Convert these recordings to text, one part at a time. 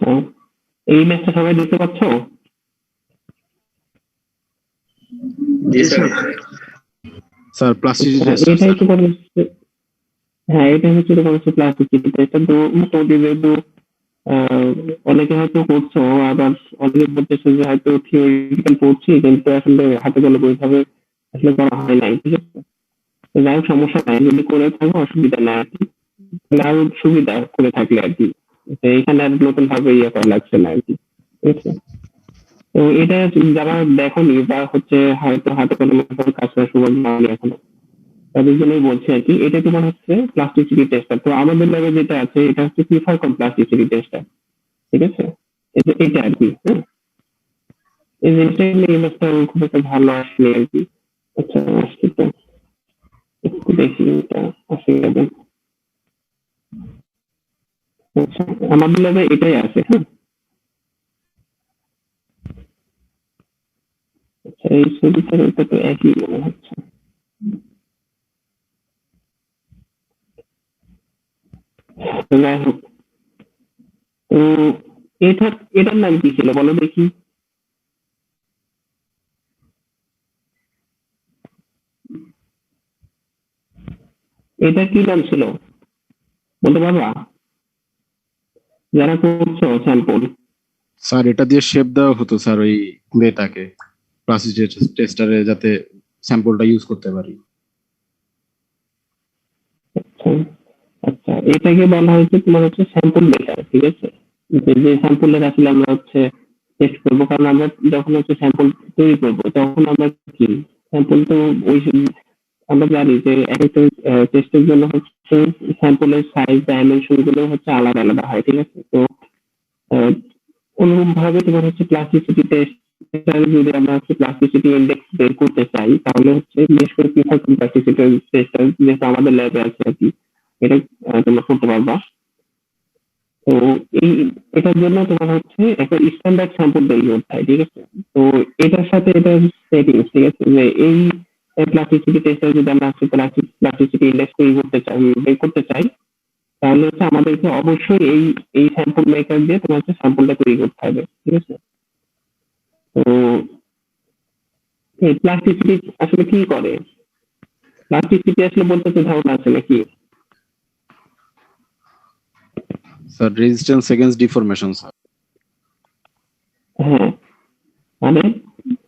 আহ, এই ম্যাচটা সবাই দেখতে পাচ্ছ? জি স্যার। স্যার প্লাস্টিসিটি টেস্ট এটাই স্যার। তোমার হচ্ছে, হ্যাঁ এটা হচ্ছে তোমার হচ্ছে প্লাস্টিসিটি টেস্টটা। তো মোটামুটি যেহেতু আহ, অনেকে হয়তো করছো, আবার অনেকে বলতেছে যে হয়তো থিওরিটিক্যাল পড়ছি কিন্তু আসলে হাতে কলমে ওইভাবে আসলে করা হয় নাই, ঠিক আছে? তো যাই হোক, সমস্যা নাই, যদি করে থাকো অসুবিধা নাই আর কি। তাহলে আরো সুবিধা করে থাকলে আর কি, তো এখানে আর নতুন ভাবে ইয়ে করা লাগছে না আর কি, ঠিক আছে? তো এটা যারা দেখোনি বা হচ্ছে হয়তো হাতে কলমে কোনো কাজ করার সুযোগ পাওনি এখনো, তাদের জন্যই বলছি আর কি। এটা তোমার হচ্ছে প্লাস্টিসিটি টেস্টার। তো আমাদের ল্যাবে যেটা আছে এটা হচ্ছে প্রিফার কম প্লাস্টিসিটি টেস্টার, ঠিক আছে? এটা আর কি, হ্যাঁ। এই জিনিসটা কিন্তু এই মাসটা খুব একটা ভালো আসলে আর কি। আচ্ছা, আসছে তো, একটু দেখি এটা আসে যাবে। আচ্ছা, আমাদের ল্যাবে এটাই আছে, হ্যাঁ। আচ্ছা, এই ছবিটার ওটা তো একই মনে হচ্ছে। তো যাই হোক, তো এটার এটার নাম কি ছিল বলো দেখি? এটা কি নাম ছিল বলতে পারবা, যারা করছো স্যাম্পল? স্যার এটা দিয়ে শেপ দেওয়া হতো স্যার ওই মেয়েটাকে, প্লাস্টিসিটি টেস্টারে, যাতে স্যাম্পলটা ইউজ করতে পারি। আচ্ছা, আচ্ছা, এটাকে বলা হয়েছে তোমার হচ্ছে স্যাম্পল মেকার, ঠিক আছে? যে স্যাম্পলের আসলে আমরা হচ্ছে টেস্ট করবো, কারণ আমরা যখন হচ্ছে স্যাম্পল তৈরি করবো তখন আমরা কি স্যাম্পল তো ওই আমরা জানি যে এক একটা টেস্টের জন্য হচ্ছে স্যাম্পলের সাইজ ডাইমেনশন গুলো হচ্ছে আলাদা আলাদা হয়, ঠিক আছে? তো অনুরূপ ভাবে তোমার হচ্ছে প্লাস্টিসিটি টেস্ট, যদি আমরা হচ্ছে প্লাস্টিসিটি ইন্ডেক্স বের করতে চাই তাহলে হচ্ছে বিশেষ করে প্রিফার প্লাস্টিসিটি টেস্টটা যেহেতু আমাদের ল্যাবে আছে আর কি, এটা তোমরা করতে পারবা। তো এই এটার জন্য তোমার হচ্ছে একটা স্ট্যান্ডার্ড স্যাম্পল তৈরি করতে হয়, ঠিক আছে? তো এটার সাথে এটা সেটিংস, ঠিক আছে? যে এই প্লাস্টিসিটি টেস্টে যদি আমরা হচ্ছে প্লাস্টিসিটি ইন্ডেক্স তৈরি করতে চাই, বের করতে চাই, তাহলে হচ্ছে আমাদেরকে অবশ্যই এই স্যাম্পল মেকার দিয়ে তোমার হচ্ছে স্যাম্পলটা তৈরি করতে হবে, ঠিক আছে? তো এই প্লাস্টিসিটি আসলে কি করে? প্লাস্টিসিটি আসলে বলতে তো ধারণা আছে নাকি? Sir resistance against deformation sir. হ্যাঁ, মানে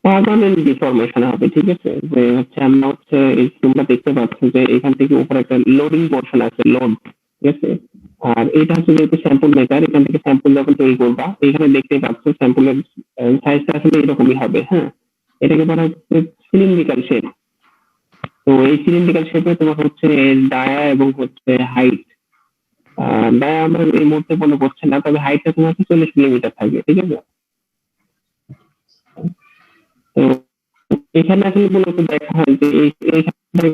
পার্মানেন্ট ডিফরমেশন হবে, ঠিক আছে? যে হচ্ছে আমরা হচ্ছে তোমরা দেখতে পাচ্ছ যে এখান থেকে উপরে একটা লোডিং পোর্শন আছে, লোড, ঠিক আছে? আর এটা হচ্ছে যেহেতু স্যাম্পল মেকার, এখান থেকে স্যাম্পল যখন তৈরি করবা এখানে দেখতে পাচ্ছ স্যাম্পলের সাইজটা আসলে এরকমই হবে, হ্যাঁ। এটাকে বলা হচ্ছে সিলিন্ড্রিক্যাল শেপ। তো এই সিলিন্ড্রিক্যাল শেপে তোমার হচ্ছে ডায়া এবং হচ্ছে হাইট, ডায়া আমার এই মুহূর্তে মনে পড়ছে না, তবে হাইটটা তোমার হচ্ছে 40 মিলিমিটার থাকবে, ঠিক আছে? তো এখানে আসলে মূলত দেখা হয় যে এইখানে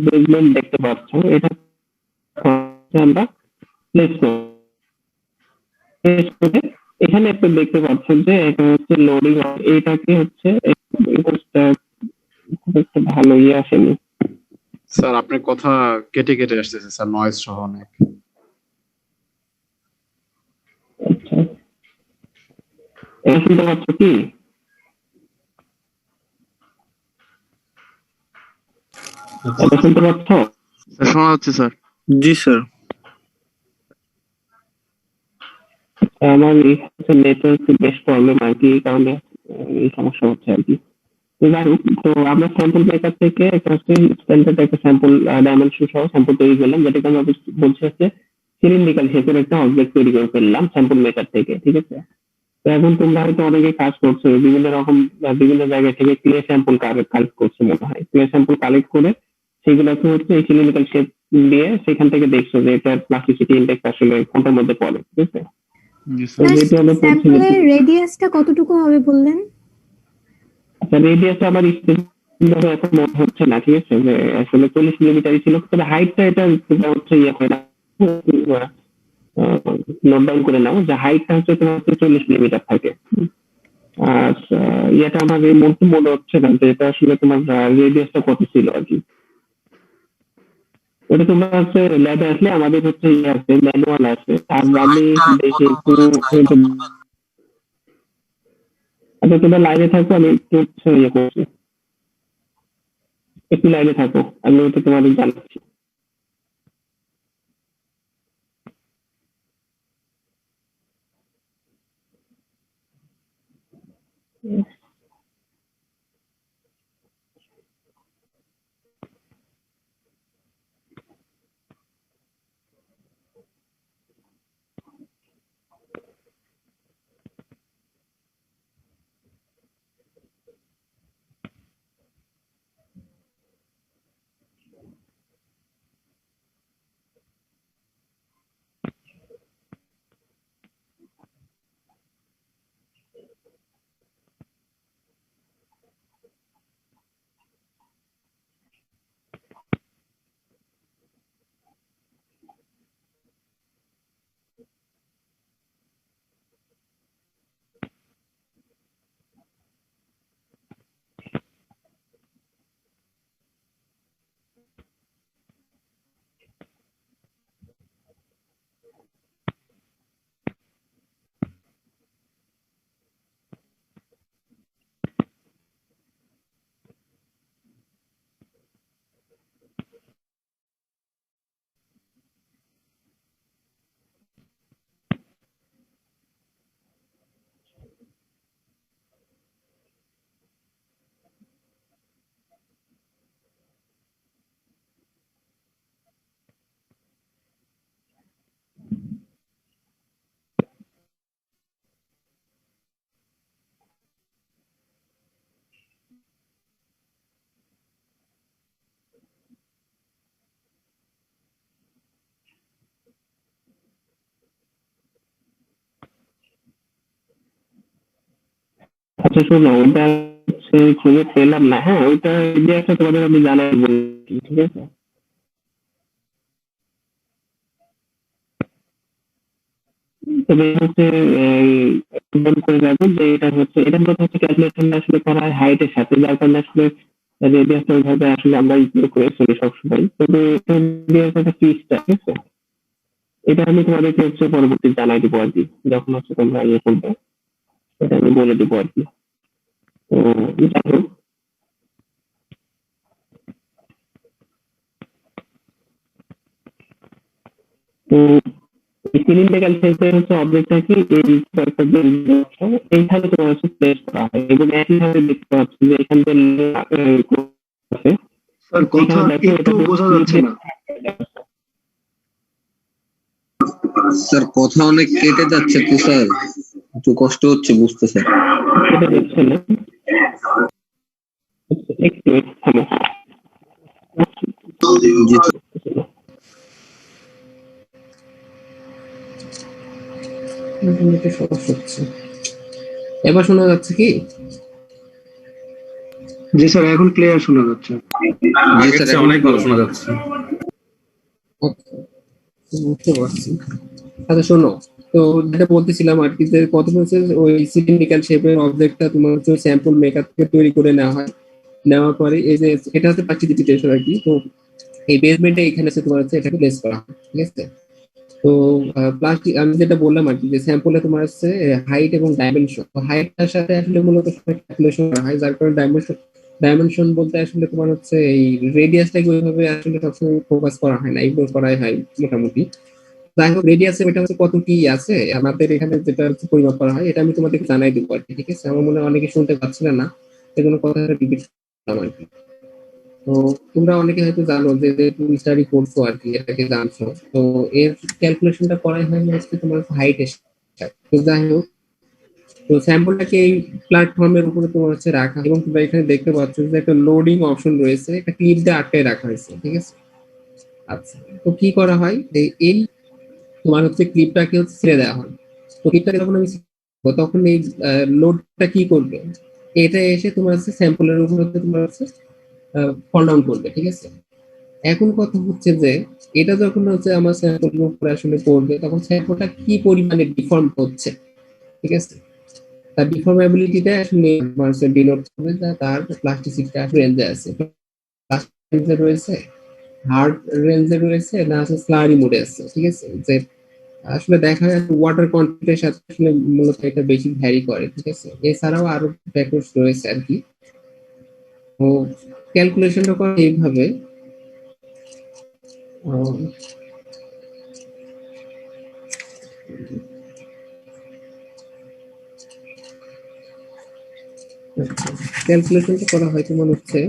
বেসমেন্ট দেখতে পাচ্ছ, এটা আমরা প্লেস করে এখানে একটা দেখতে পাচ্ছেন যে এটা হচ্ছে লোডিং, এটাকে হচ্ছে খুব একটা ভালো ইয়ে আসেনি। স্যার আপনার কথা কেটে কেটে আসতেছে স্যার, নয়েজ সহ অনেক। আচ্ছা, এটা শুনতে পাচ্ছ কি? এটা শুনতে পাচ্ছ? স্যার শোনা যাচ্ছে স্যার। জি স্যার। আমার এই নেটওয়ার্ক বেশ প্রবলেম আর কি, এই কারণে এই সমস্যা হচ্ছে আর কি। তো যাই হোক, তো আমরা স্যাম্পল মেকার থেকে একটা হচ্ছে স্ট্যান্ডার্ড একটা স্যাম্পল ডাইমেনশন সহ স্যাম্পল তৈরি করলাম, যেটাকে আমরা বলছি হচ্ছে সিলিন্ড্রিক্যাল শেপের একটা অবজেক্ট তৈরি করে ফেললাম স্যাম্পল মেকার থেকে, ঠিক আছে? তো এখন তোমরা হয়তো অনেকে কাজ করছো বিভিন্ন রকম বিভিন্ন জায়গা থেকে ক্লে স্যাম্পল কালেক্ট করছো, মনে হয় ক্লে স্যাম্পল কালেক্ট করে সেগুলোকে হচ্ছে এই সিলিন্ড্রিক্যাল শেপ দিয়ে সেখান থেকে দেখছো যে এটার প্লাস্টিসিটি ইন্ডেক্স আসলে কোনটার মধ্যে পড়ে, ঠিক আছে? তো যেহেতু আমরা পড়ছি যে স্যাম্পলের রেডিয়াসটা কতটুকু হবে বললেন? আচ্ছা, রেডিয়াসটা আমার ভাবে এখন মনে হচ্ছে না, ঠিক আছে? যে আসলে 40 মিলিমিটারই ছিল, তবে হাইটটা এটা তোমরা হচ্ছে ইয়ে করে নোট ডাউন করে নাও যে হাইটটা হচ্ছে তোমার হচ্ছে 40 মিলিমিটার থাকে। আর ইয়েটা আমার এই মনে হচ্ছে না যে এটা আসলে তোমার রেডিয়াসটা কত ছিল আর কি। ওটা তোমরা হচ্ছে ল্যাবে আসলে আমাদের হচ্ছে ইয়ে আছে, ম্যানুয়াল আছে। আর আমি দেখে একটু আচ্ছা তোমরা লাইনে থাকো, আমি একটু হচ্ছে ইয়ে করছি, একটু লাইনে থাকো, আমি ওটা তোমাদের জানাচ্ছি। আচ্ছা শোনো, ওটা হচ্ছে খুঁজে পেলাম না। হ্যাঁ, ওইটা যে একটা তোমাদের আমি জানাই বলছি, ঠিক আছে? তবে হচ্ছে মনে করে রাখবো যে এটা হচ্ছে, এটার মধ্যে হচ্ছে ক্যালকুলেশন আসলে করা হয় হাইটের সাথে, যার কারণে আসলে রেডিয়াসটা ওইভাবে আসলে আমরা ইগনোর করে চলি সবসময়। তবে রেডিয়াস একটা ফিক্সড, ঠিক আছে? এটা আমি তোমাদেরকে হচ্ছে পরবর্তী জানাই দিব আর কি, যখন হচ্ছে তোমরা ইয়ে করবে, এটা আমি বলে দিব আর কি। তো যাই হোক, তো সিলিন্ড্রিক্যাল শেপের হচ্ছে অবজেক্টটা কি, এই কয়েকটা যে এইখানে তোমার হচ্ছে প্লেস করা হয়, এবং একইভাবে দেখতে পাচ্ছি যে এখান থেকে আছে। স্যার কথা এখানে দেখো একটু এটা বোঝা যাচ্ছে না। স্যার কথা অনেক কেটে যাচ্ছে তো স্যার, একটু কষ্ট হচ্ছে বুঝতে স্যার। এটা দেখছে না, একটু থামো। জি স্যার। ইন্টারনেটে সমস্যা হচ্ছে। এবার শোনা যাচ্ছে কি? জি স্যার, এখন ক্লিয়ার শোনা যাচ্ছে। জি স্যার, অনেক ভালো শোনা যাচ্ছে। আচ্ছা, বুঝতে পারছি। আচ্ছা শোনো, তো যেটা বলতেছিলাম আর কি, যে কত হচ্ছে ওই সিলিন্ড্রিক্যাল শেপের অবজেক্টটা তোমার হচ্ছে স্যাম্পল মেকার থেকে তৈরি করে নেওয়া হয়। নেওয়ার পরে এই যে এটা হচ্ছে প্রাকৃতিক টেস্ট আর কি। তো এই বেসমেন্টে এখানে হচ্ছে তোমার হচ্ছে এটাকে প্লেস করা হয়, ঠিক আছে? তো প্লাস্টিক আমি যেটা বললাম আর কি, যে স্যাম্পলে তোমার হচ্ছে হাইট এবং ডাইমেনশন, হাইটটার সাথে আসলে মূলত ক্যালকুলেশন করা হয়, যার কারণে ডাইমেনশন বলতে আসলে তোমার হচ্ছে এই রেডিয়াসটাকে ওইভাবে আসলে সবসময় ফোকাস করা হয় না, ইগনোর করাই হয় মোটামুটি। যাই হোক, রেডিয়াসে এটা হচ্ছে কত কি আছে আমাদের এখানে যেটা হচ্ছে পরিমাপ করা হয়, এটা আমি তোমাদেরকে জানাই দেবো আর কি, ঠিক আছে? আমার মনে হয় অনেকে শুনতে পাচ্ছিলে না, এজন্য কথাটা রিপিট করলাম আর কি। তো তোমরা অনেকে হয়তো জানো যে যে তুমি স্টাডি করছো আর কি, এটাকে জানছো। তো এর ক্যালকুলেশনটা করাই হয় হচ্ছে তোমার হাইট এর সাথে। তো যাই হোক, তো স্যাম্পলটাকে এই প্ল্যাটফর্মের উপরে তোমার হচ্ছে রাখা, এবং তোমরা এখানে দেখতে পাচ্ছ যে একটা লোডিং অপশন রয়েছে, একটা ক্লিপ দিয়ে আটকায় রাখা হয়েছে, ঠিক আছে? আচ্ছা, তো কি করা হয়, এই তোমার হচ্ছে ক্লিপটাকে হচ্ছে ছেড়ে দেওয়া হয়। তো ক্লিপটাকে যখন আমি ছেড়ে দেব, তখন এই লোডটা কি করবে, এটা এসে তোমার হচ্ছে স্যাম্পলের উপরে তোমার হচ্ছে ফল ডাউন করবে, ঠিক আছে? এখন কথা হচ্ছে যে এটা যখন হচ্ছে আমার স্যাম্পলের উপরে আসলে পড়বে, তখন স্যাম্পলটা কি পরিমাণে ডিফর্ম হচ্ছে, ঠিক আছে? তার ডিফর্মেবিলিটিটা আসলে ডিনোট করবে যে তার প্লাস্টিসিটিটা আসলে রেঞ্জে আছে, প্লাস্টিক রয়েছে। হার্ড রেঞ্জে রয়েছে না আছে স্লারি মোডে আছে, ঠিক আছে? যে আসলে দেখা যায় ওয়াটার কন্টেন্টের সাথে আসলে মূলত এটা বেশি ভ্যারি করে, ঠিক আছে? এছাড়াও আরো ফ্যাক্টরস রয়েছে আর কি। তো ক্যালকুলেশনটা করে এইভাবে, ক্যালকুলেশনটা করা হয় তোমার হচ্ছে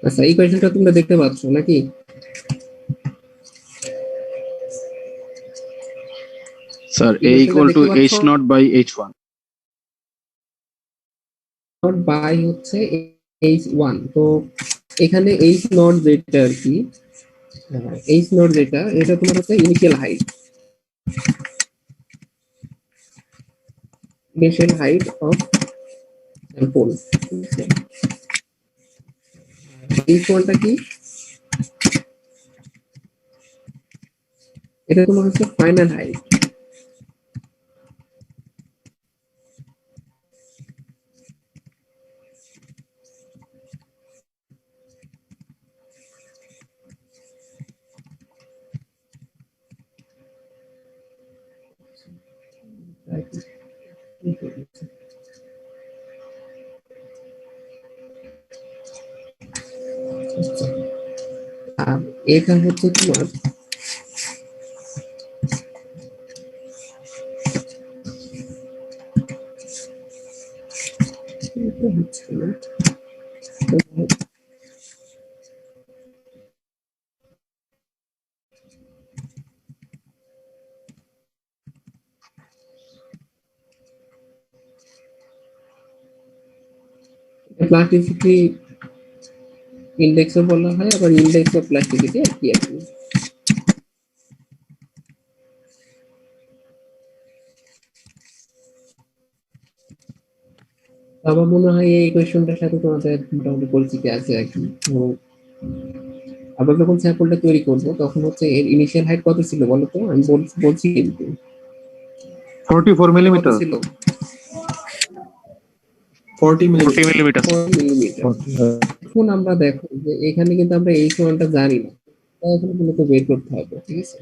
আচ্ছা এই কোয়েশ্চেনটা তোমরা দেখতে পাচ্ছ নাকি? স্যার এই a কোয়েশ্চেনটা equal to দেখতে পাচ্ছ? h naught by h1. Naught by হচ্ছে h1। তো এখানে h নট যেটা আর কি, h নট যেটা এটা তোমার হচ্ছে initial height, initial height of sample. h1টা কি? এটা তোমার হচ্ছে ফাইনাল হাইট। আর এটা হচ্ছে তোমার এটা হচ্ছে না, প্লাস্টিসিটি ইন্ডেক্সও বলা হয়, আবার ইন্ডেক্স অফ প্লাস্টিসিটি একই আর কি। আমার মনে হয় এই কোয়েশ্চনটার সাথে তোমাদের মোটামুটি পরিচিতি আছে আর কি। তো আবার যখন স্যাম্পলটা তৈরি করবো তখন হচ্ছে এর ইনিশিয়াল হাইট কত ছিল বলো তো? আমি বলছি কিন্তু 44 কত মিলিমিটার। ছিল? 40 মিলিমিটার। 40 millimeters. 4 মিলিমিটার। এখন আমরা দেখো যে এখানে কিন্তু আমরা এই সমানটা জানি না, তাই এখানে মূলত বের করতে হবে, ঠিক আছে?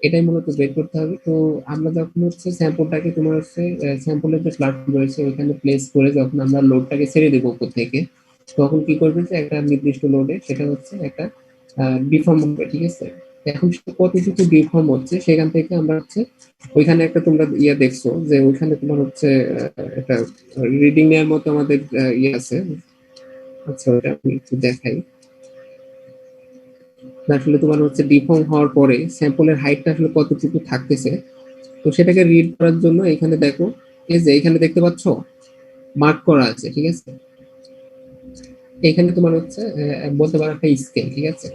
এটাই মূলত বের করতে হবে। তো আমরা যখন হচ্ছে স্যাম্পলটাকে তোমার হচ্ছে স্যাম্পলের যে প্ল্যাটফর্ম রয়েছে ওইখানে প্লেস করে যখন আমরা লোডটাকে ছেড়ে দেবো উপর থেকে, তখন কি করবে যে একটা নির্দিষ্ট লোডে সেটা হচ্ছে একটা ডিফর্ম হবে, ঠিক আছে? এখন সেটা কতটুকু ডিফর্ম হচ্ছে সেখান থেকে আমরা হচ্ছে ওইখানে একটা তোমরা ইয়ে দেখছো যে ওইখানে তোমার হচ্ছে একটা রিডিং নেওয়ার মতো আমাদের ইয়ে আছে। আচ্ছা ওটা আমি একটু দেখাই। আসলে তোমার হচ্ছে ডিফর্ম হওয়ার পরে স্যাম্পলের হাইটটা আসলে কতটুকু থাকতেছে, তো সেটাকে রিড করার জন্য এখানে দেখো, এই যে এখানে দেখতে পাচ্ছ মার্ক করা আছে, ঠিক আছে? এখানে তোমার হচ্ছে বলতে পারো একটা স্কেল, ঠিক আছে?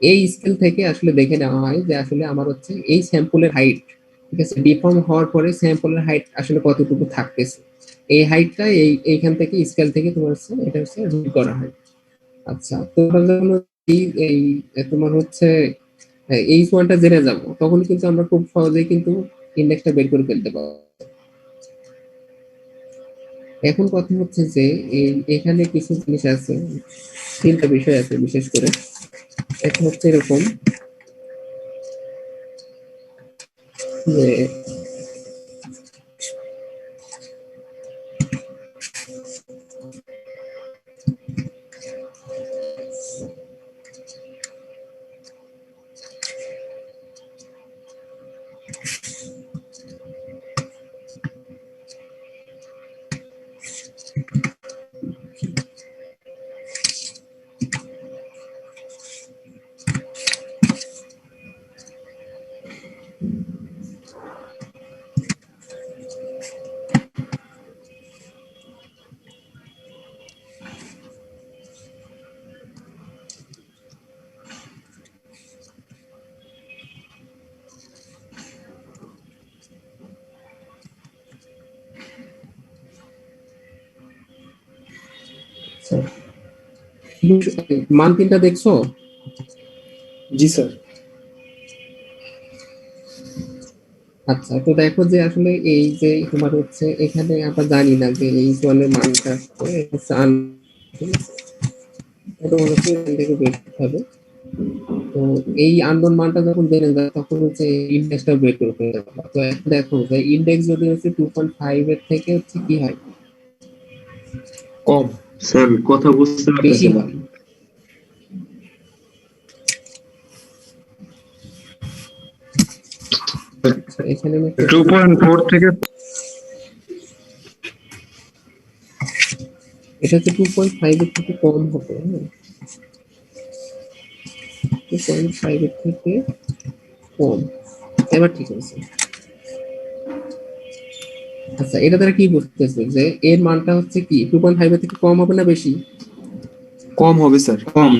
এই স্কেল থেকে আসলে দেখে নেওয়া হয় যে আসলে আমার হচ্ছে এই স্যাম্পলের হাইট, ঠিক আছে, ডিফর্ম হওয়ার পরে স্যাম্পলের হাইট আসলে কতটুকু থাকতেছে, এই হাইটটা এইখান থেকে স্কেল থেকে তোমার হচ্ছে এটা হচ্ছে রিড করা হয়। আচ্ছা তোমরা যখন এই এই তোমার হচ্ছে এই ওয়ানটা জেনে যাব তখন কিন্তু আমরা খুব সহজেই কিন্তু ইন্ডেক্সটা বের করে ফেলতে পারবো। এখন কথা হচ্ছে যে এখানে কিছু জিনিস আছে, তিনটা বিষয় আছে বিশেষ করে। একটা হচ্ছে এরকম যে আচ্ছা, তুমি মান তিনটা দেখছো? জি স্যার। আচ্ছা, তো দেখো যে আসলে এই যে তোমার হচ্ছে এখানে আমরা জানি না যে এই ওয়ানের মানটা এটা হচ্ছে এখান থেকে বের করতে হবে। তো এই আননোন মানটা যখন জেনে যায় তখন হচ্ছে ইন্ডেক্সটা বের করতে হবে। তো এখন দেখো যে ইন্ডেক্স যদি হচ্ছে 2.5 এর থেকে হচ্ছে কি হয়, কম। স্যার কথা বুঝতে বেশি পারতেছি না। হয়। আচ্ছা, এখানে আমি একটা 2.4 থেকে এটা হচ্ছে 2.5 এর থেকে কম হবে। হ্যাঁ, 2.5 এর থেকে কম। এবার ঠিক আছে। আচ্ছা, এটা দ্বারা কি বুঝতেছে যে এর মানটা হচ্ছে কি 2.5 এর থেকে কম হবে না বেশি? কম হবে স্যার। কম।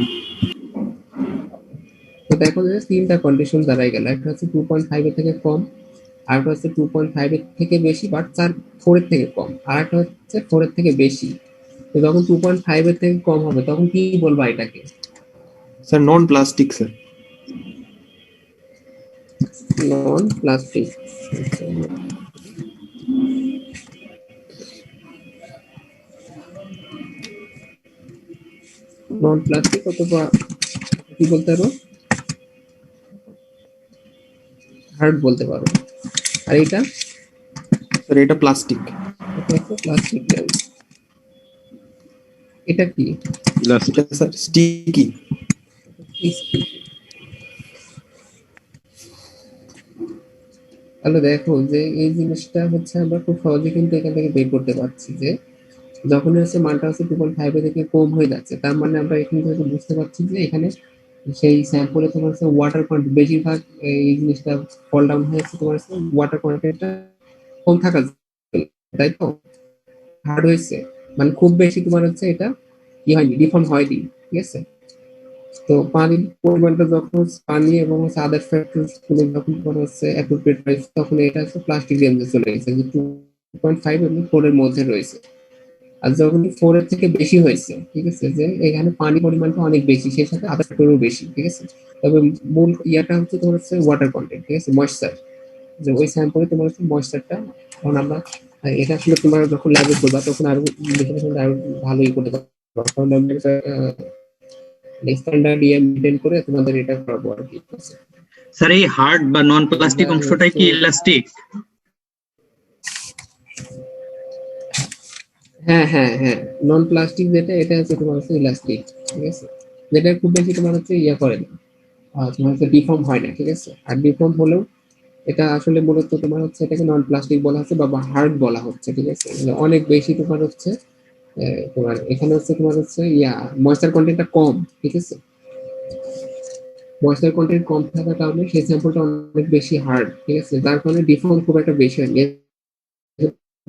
তো দেখো যে তিনটা কন্ডিশন দাঁড়াই গেল, একটা হচ্ছে 2.5 এর থেকে কম, আর একটা হচ্ছে 2.5 এর থেকে বেশি বাট 4 এর থেকে কম, আর একটা হচ্ছে 4 এর থেকে বেশি। তো যখন 2.5 এর থেকে কম হবে তখন কি বলবা এটাকে? স্যার নন প্লাস্টিক স্যার। নন প্লাস্টিক। নন প্লাস্টিক অথবা কি বলতে পারো, হার্ড বলতে পারো। আর এটা স্যার এটা প্লাস্টিক। এটা হচ্ছে প্লাস্টিক লেন্স। এটা কি? ইলাস্টিক। এটা স্যার স্টিকি। তাহলে দেখো যে এই জিনিসটা হচ্ছে আমরা খুব সহজে কিন্তু এখান থেকে বের করতে পারছি যে যখন হচ্ছে মানটা হচ্ছে 2.5 এর থেকে কম হয়ে যাচ্ছে, তার মানে আমরা এখান থেকে বুঝতে পারছি যে এখানে সেই স্যাম্পলে তোমার হচ্ছে ওয়াটার কন্টেন্ট বেশিরভাগ এই জিনিসটা ফল ডাউন হয়েছে তোমার হচ্ছে ওয়াটার কন্টেন্টটা কম থাকার জন্য, তাই তো? হার্ড হয়েছে মানে খুব বেশি তোমার হচ্ছে এটা কি হয়নি, ডিফর্ম হয়নি, ঠিক আছে? তো পানির পরিমাণটা যখন পানি এবং আদার ফ্যাক্টরস গুলো যখন তোমার হচ্ছে অ্যাপ্রোপ্রিয়েট হয়েছে তখন এটা হচ্ছে প্লাস্টিক রেঞ্জে চলে গেছে, যে 2.5 এবং 4 এর মধ্যে রয়েছে। আর যখন 4 এর থেকে বেশি হয়েছে, ঠিক আছে, যে এখানে পানি পরিমাণটা অনেক বেশি, সেই সাথে আদার ফ্যাক্টরও বেশি, ঠিক আছে? তবে মূল ইয়াটা হচ্ছে তোমার হচ্ছে ওয়াটার কন্টেন্ট, ঠিক আছে, ময়েশ্চার, যে ওই স্যাম্পলে তোমার হচ্ছে ময়েশ্চারটা, কারণ আমরা এটা আসলে তোমার যখন ল্যাবে করবা তখন আরো আরো ভালোই করতে পারবা, কারণ আমরা স্ট্যান্ডার্ড ইয়ে মেনটেন করে তোমাদের এটা করবো আর কি। স্যার এই হার্ড বা নন প্লাস্টিক অংশটাই কি ইলাস্টিক? হ্যাঁ হ্যাঁ হ্যাঁ, নন প্লাস্টিক যেটা এটা হচ্ছে তোমার হচ্ছে ইলাস্টিক, ঠিক আছে, যেটা খুব বেশি তোমার হচ্ছে ইয়ে করে না, তোমার হচ্ছে ডিফর্ম হয় না, ঠিক আছে? আর ডিফর্ম হলেও এটা আসলে মূলত তোমার হচ্ছে এটাকে নন প্লাস্টিক বলা হচ্ছে বা হার্ড বলা হচ্ছে, ঠিক আছে? মানে অনেক বেশি তোমার হচ্ছে তোমার এখানে হচ্ছে তোমার হচ্ছে ময়েশ্চার কন্টেন্টটা কম, ঠিক আছে? ময়েশ্চার কন্টেন্ট কম থাকার কারণে সেই স্যাম্পলটা অনেক বেশি হার্ড, ঠিক আছে, যার কারণে ডিফর্ম খুব একটা বেশি হয়,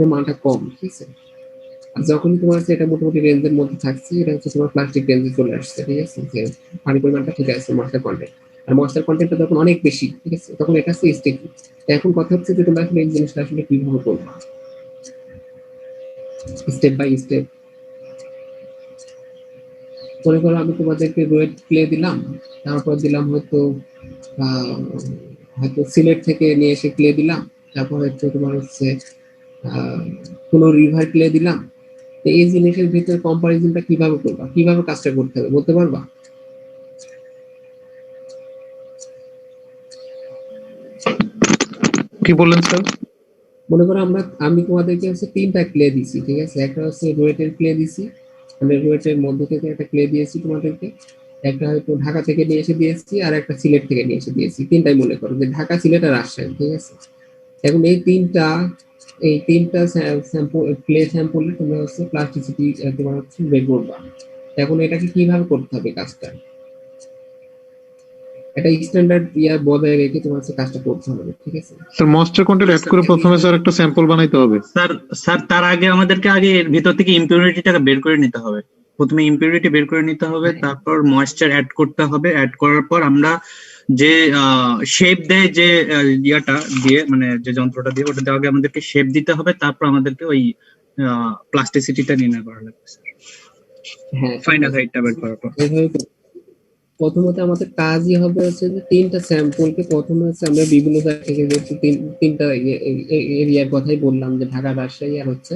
এর মানটা কম, ঠিক আছে? আর যখনই তোমার হচ্ছে এটা মোটামুটি রেঞ্জের মধ্যে থাকছে, এটা হচ্ছে তোমার প্লাস্টিক রেঞ্জে চলে আসছে, ঠিক আছে, যে পানি পরিমাণটা ঠিক আছে ময়েশ্চার কন্টেন্ট। আর ময়েশ্চার কন্টেন্টটা যখন অনেক বেশি, ঠিক আছে, তখন এটা হচ্ছে স্টিকি। এখন কথা হচ্ছে যে তোমরা আসলে এই জিনিসটা আসলে কিভাবে করবে, স্টেপ বাই স্টেপ। মনে করো আমি তোমাদেরকে রোয়েট ক্লে দিলাম, তারপর দিলাম হয়তো সিলেট থেকে নিয়ে এসে ক্লে দিলাম, তারপর হচ্ছে তোমার হচ্ছে কোনো রিভার ক্লে দিলাম। তো এই জিনিসের ভিতরে কম্পারিজনটা কিভাবে করবা, কিভাবে কাজটা করতে হবে বলতে পারবা? কি বললেন স্যার? মনে করো আমি তোমাদেরকে হচ্ছে তিনটা ক্লে দিছি, ঠিক আছে, একটা হচ্ছে রোয়েটের ক্লে দিছি, মানে রোয়েটের মধ্য থেকে একটা ক্লে দিয়েছি তোমাদেরকে, একটা হয়তো ঢাকা থেকে নিয়ে এসে দিয়েছি, আর একটা সিলেট থেকে নিয়ে এসে দিয়েছি। তিনটাই মনে করো যে ঢাকা, সিলেট আর রাজশাহী, ঠিক আছে? এখন এই তিনটা স্যাম্পল ক্লে স্যাম্পলে তোমরা হচ্ছে প্লাস্টিসিটি তোমার হচ্ছে বের করবা। এখন এটাকে কিভাবে করতে হবে কাজটা, এটা স্ট্যান্ডার্ড বজায় রেখে তোমার হচ্ছে কাজটা করতে হবে, ঠিক আছে? স্যার ময়েশ্চার কন্টেন্ট অ্যাড করে প্রথমে স্যার একটা স্যাম্পল বানাইতে হবে। স্যার স্যার তার আগে আমাদেরকে আগে এর ভিতর থেকে ইমপিউরিটিটাকে বের করে নিতে হবে। প্রথমে ইমপিউরিটি বের করে নিতে হবে, তারপর ময়েশ্চার অ্যাড করতে হবে। অ্যাড করার পর আমরা যে শেপ দেয়, যে ইয়াটা দিয়ে, মানে যে যন্ত্রটা দিয়ে, ওটাতে আগে আমাদেরকে শেপ দিতে হবে, তারপর আমাদেরকে ওই প্লাস্টিসিটিটা নির্ণয় করা লাগবে স্যার। হ্যাঁ ফাইনাল হাইটটা বের করার পর। এইভাবে প্রথমত আমাদের কাজই হবে হচ্ছে যে তিনটা স্যাম্পলকে প্রথমে হচ্ছে আমরা বিভিন্ন জায়গা থেকে যেহেতু তিনটা এরিয়ার কথাই বললাম যে ঢাকা, রাজশাহী আর হচ্ছে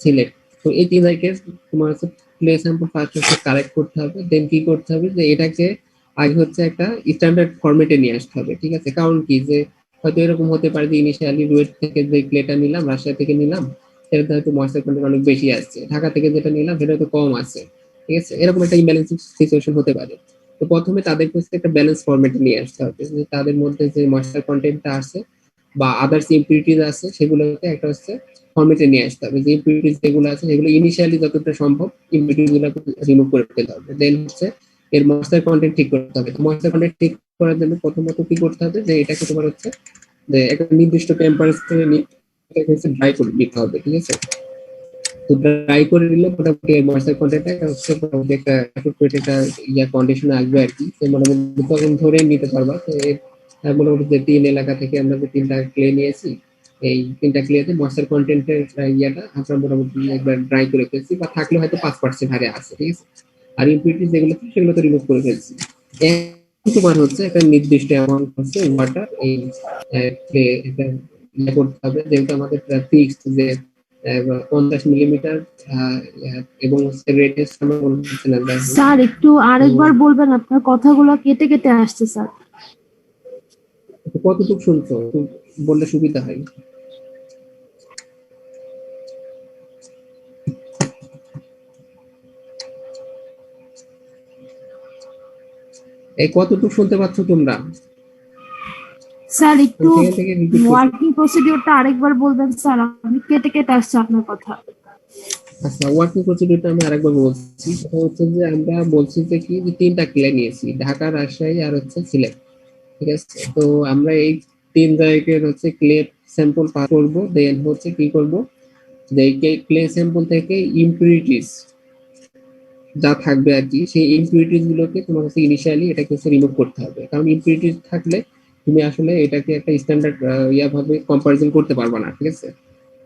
সিলেট। তো এই তিন জায়গায় তোমার হচ্ছে প্লে স্যাম্পল ফার্স্ট হচ্ছে কালেক্ট করতে হবে, দেন কি করতে হবে যে এটাকে আগে হচ্ছে একটা স্ট্যান্ডার্ড ফরম্যাটে নিয়ে আসতে হবে, ঠিক আছে? কারণ কি যে হয়তো এরকম হতে পারে যে ইনিশিয়ালি রুয়েট থেকে যে ক্লেটা নিলাম, রাজশাহী থেকে নিলাম, সেটাতে হয়তো ময়েশ্চার কন্টেন্ট অনেক বেশি আসছে, ঢাকা থেকে যেটা নিলাম সেটা হয়তো কম আছে, ঠিক আছে? এরকম একটা ইমব্যালেন্সিং সিচুয়েশন হতে পারে। তো প্রথমে তাদের কাছে একটা ব্যালেন্স ফরম্যাটে নিয়ে আসতে হবে যে তাদের মধ্যে যে ময়েশ্চার কন্টেন্টটা আছে বা আদার্স ইম্পিউরিটিজ আছে সেগুলোকে একটা হচ্ছে ফরম্যাটে নিয়ে আসতে হবে। যে ইম্পিউরিটিজ যেগুলো আছে সেগুলো ইনিশিয়ালি যতটা সম্ভব ইম্পিউরিটিজ গুলো রিমুভ করে ফেলতে হবে। দেন হচ্ছে এর ময়েশ্চার কন্টেন্ট ঠিক করতে হবে। তো ময়েশ্চার কন্টেন্ট ঠিক করার জন্য প্রথমত কি করতে হবে যে এটাকে তোমার হচ্ছে যে একটা নির্দিষ্ট টেম্পারেচারে নিয়ে এটাকে হচ্ছে ড্রাই করে নিতে হবে, ঠিক আছে? তো ড্রাই করে নিলে মোটামুটি ময়েশ্চার কন্টেন্টটা হচ্ছে মোটামুটি একটা একটা কন্ডিশনে আসবে আর কি। তো মোটামুটি তখন ধরে নিতে পারবা। তো মোটামুটি যে তিন এলাকা থেকে আমরা যে তিনটা ক্লে নিয়েছি, এই তিনটা ক্লেতে ময়েশ্চার কন্টেন্টের ইয়াটা আমরা মোটামুটি একবার ড্রাই করে ফেলছি, বা থাকলে হয়তো 5% হারে আছে, ঠিক আছে? আর ইম্পিউরিটিজ যেগুলো সেগুলো তো রিমুভ করে ফেলছি। এখন তোমার হচ্ছে একটা নির্দিষ্ট অ্যামাউন্ট হচ্ছে ওয়াটার এই ক্লে এটা করতে হবে, যেহেতু আমাদের ফিক্সড যে 50 মিলিমিটার এবং রেডিয়াস আমরা বলছি না। স্যার একটু আরেকবার বলবেন, আপনার কথাগুলো কেটে কেটে আসছে স্যার। কতটুকু শুনছো একটু বললে সুবিধা হয়। এই কতটুকু শুনতে পাচ্ছ তোমরা? স্যার একটু সেখান থেকে রিপিট করছি। ওয়ার্কিং প্রসিডিউরটা আরেকবার বলবেন স্যার, আপনি কেটে কেটে আসছে আপনার কথা। আচ্ছা, ওয়ার্কিং প্রসিডিউরটা আমি আরেকবার বলছি। সেটা হচ্ছে যে আমরা বলছি যে কি যে তিনটা ক্লে নিয়েছি, ঢাকা, রাজশাহী আর হচ্ছে সিলেট, ঠিক আছে? তো আমরা এই তিন জায়গায় হচ্ছে ক্লে স্যাম্পল পাস করবো। দেন হচ্ছে কি করবো যে ক্লে স্যাম্পল থেকে ইম্পিউরিটিস যা থাকবে আর কি, সেই ইম্পিউরিটিস গুলোকে তোমার কাছে ইনিশিয়ালি এটাকে হচ্ছে রিমুভ করতে হবে। কারণ ইম্পিউরিটিস থাকলে তুমি আসলে এটাকে একটা স্ট্যান্ডার্ড ভাবে কম্পারিজন করতে পারবে না, ঠিক আছে?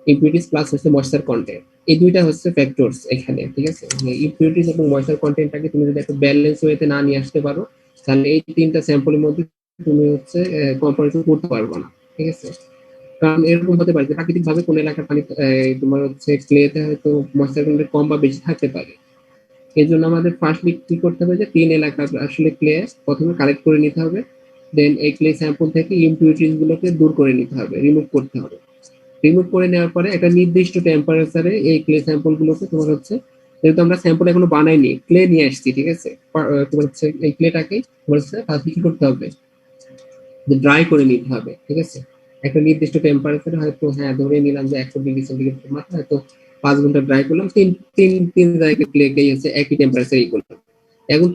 ইম্পিউরিটিস প্লাস হচ্ছে ময়েশ্চার কন্টেন্ট, এই দুইটা হচ্ছে ফ্যাক্টরস এখানে, ঠিক আছে? ইম্পিউরিটিস এবং ময়েশ্চার কন্টেন্টটাকে তুমি যদি একটা ব্যালেন্স ওয়েতে না নিয়ে আসতে পারো, তাহলে এই তিনটা স্যাম্পলের মধ্যে তুমি হচ্ছে কম্পারিজন করতে পারবে না, ঠিক আছে? কারণ এরকম হতে পারে যে প্রাকৃতিক ভাবে কোন এলাকার পানি তোমার হচ্ছে ক্লেতে হয়তো ময়েশ্চার কন্টেন্ট কম বা বেশি থাকতে পারে। এই জন্য আমাদের ফার্স্টলি কি করতে হবে যে তিন এলাকার আসলে ক্লে প্রথমে কালেক্ট করে নিতে হবে। দেন এই ক্লে স্যাম্পল থেকে ইম্পিউরিটিস গুলোকে দূর করে নিতে হবে, রিমুভ করতে হবে। রিমুভ করে নেওয়ার পরে একটা নির্দিষ্ট টেম্পারেচারে এই ক্লে স্যাম্পল গুলোকে তোমার হচ্ছে, যেহেতু আমরা স্যাম্পল এখনো বানাইনি, ক্লে নিয়ে আসছি, ঠিক আছে? তোমার হচ্ছে এই ক্লেটাকে তোমার হচ্ছে ফার্স্টলি কি করতে হবে যে ড্রাই করে নিতে হবে, ঠিক আছে? একটা নির্দিষ্ট টেম্পারেচারে হয়তো হ্যাঁ ধরে নিলাম যে 100 ডিগ্রি সেন্টিগ্রেড মাত্রা, হয়তো 5 ঘন্টা ড্রাই করলাম, তিন তিন তিন জায়গায় ক্লেকেই হচ্ছে একই টেম্পারেচারই করলাম। এখন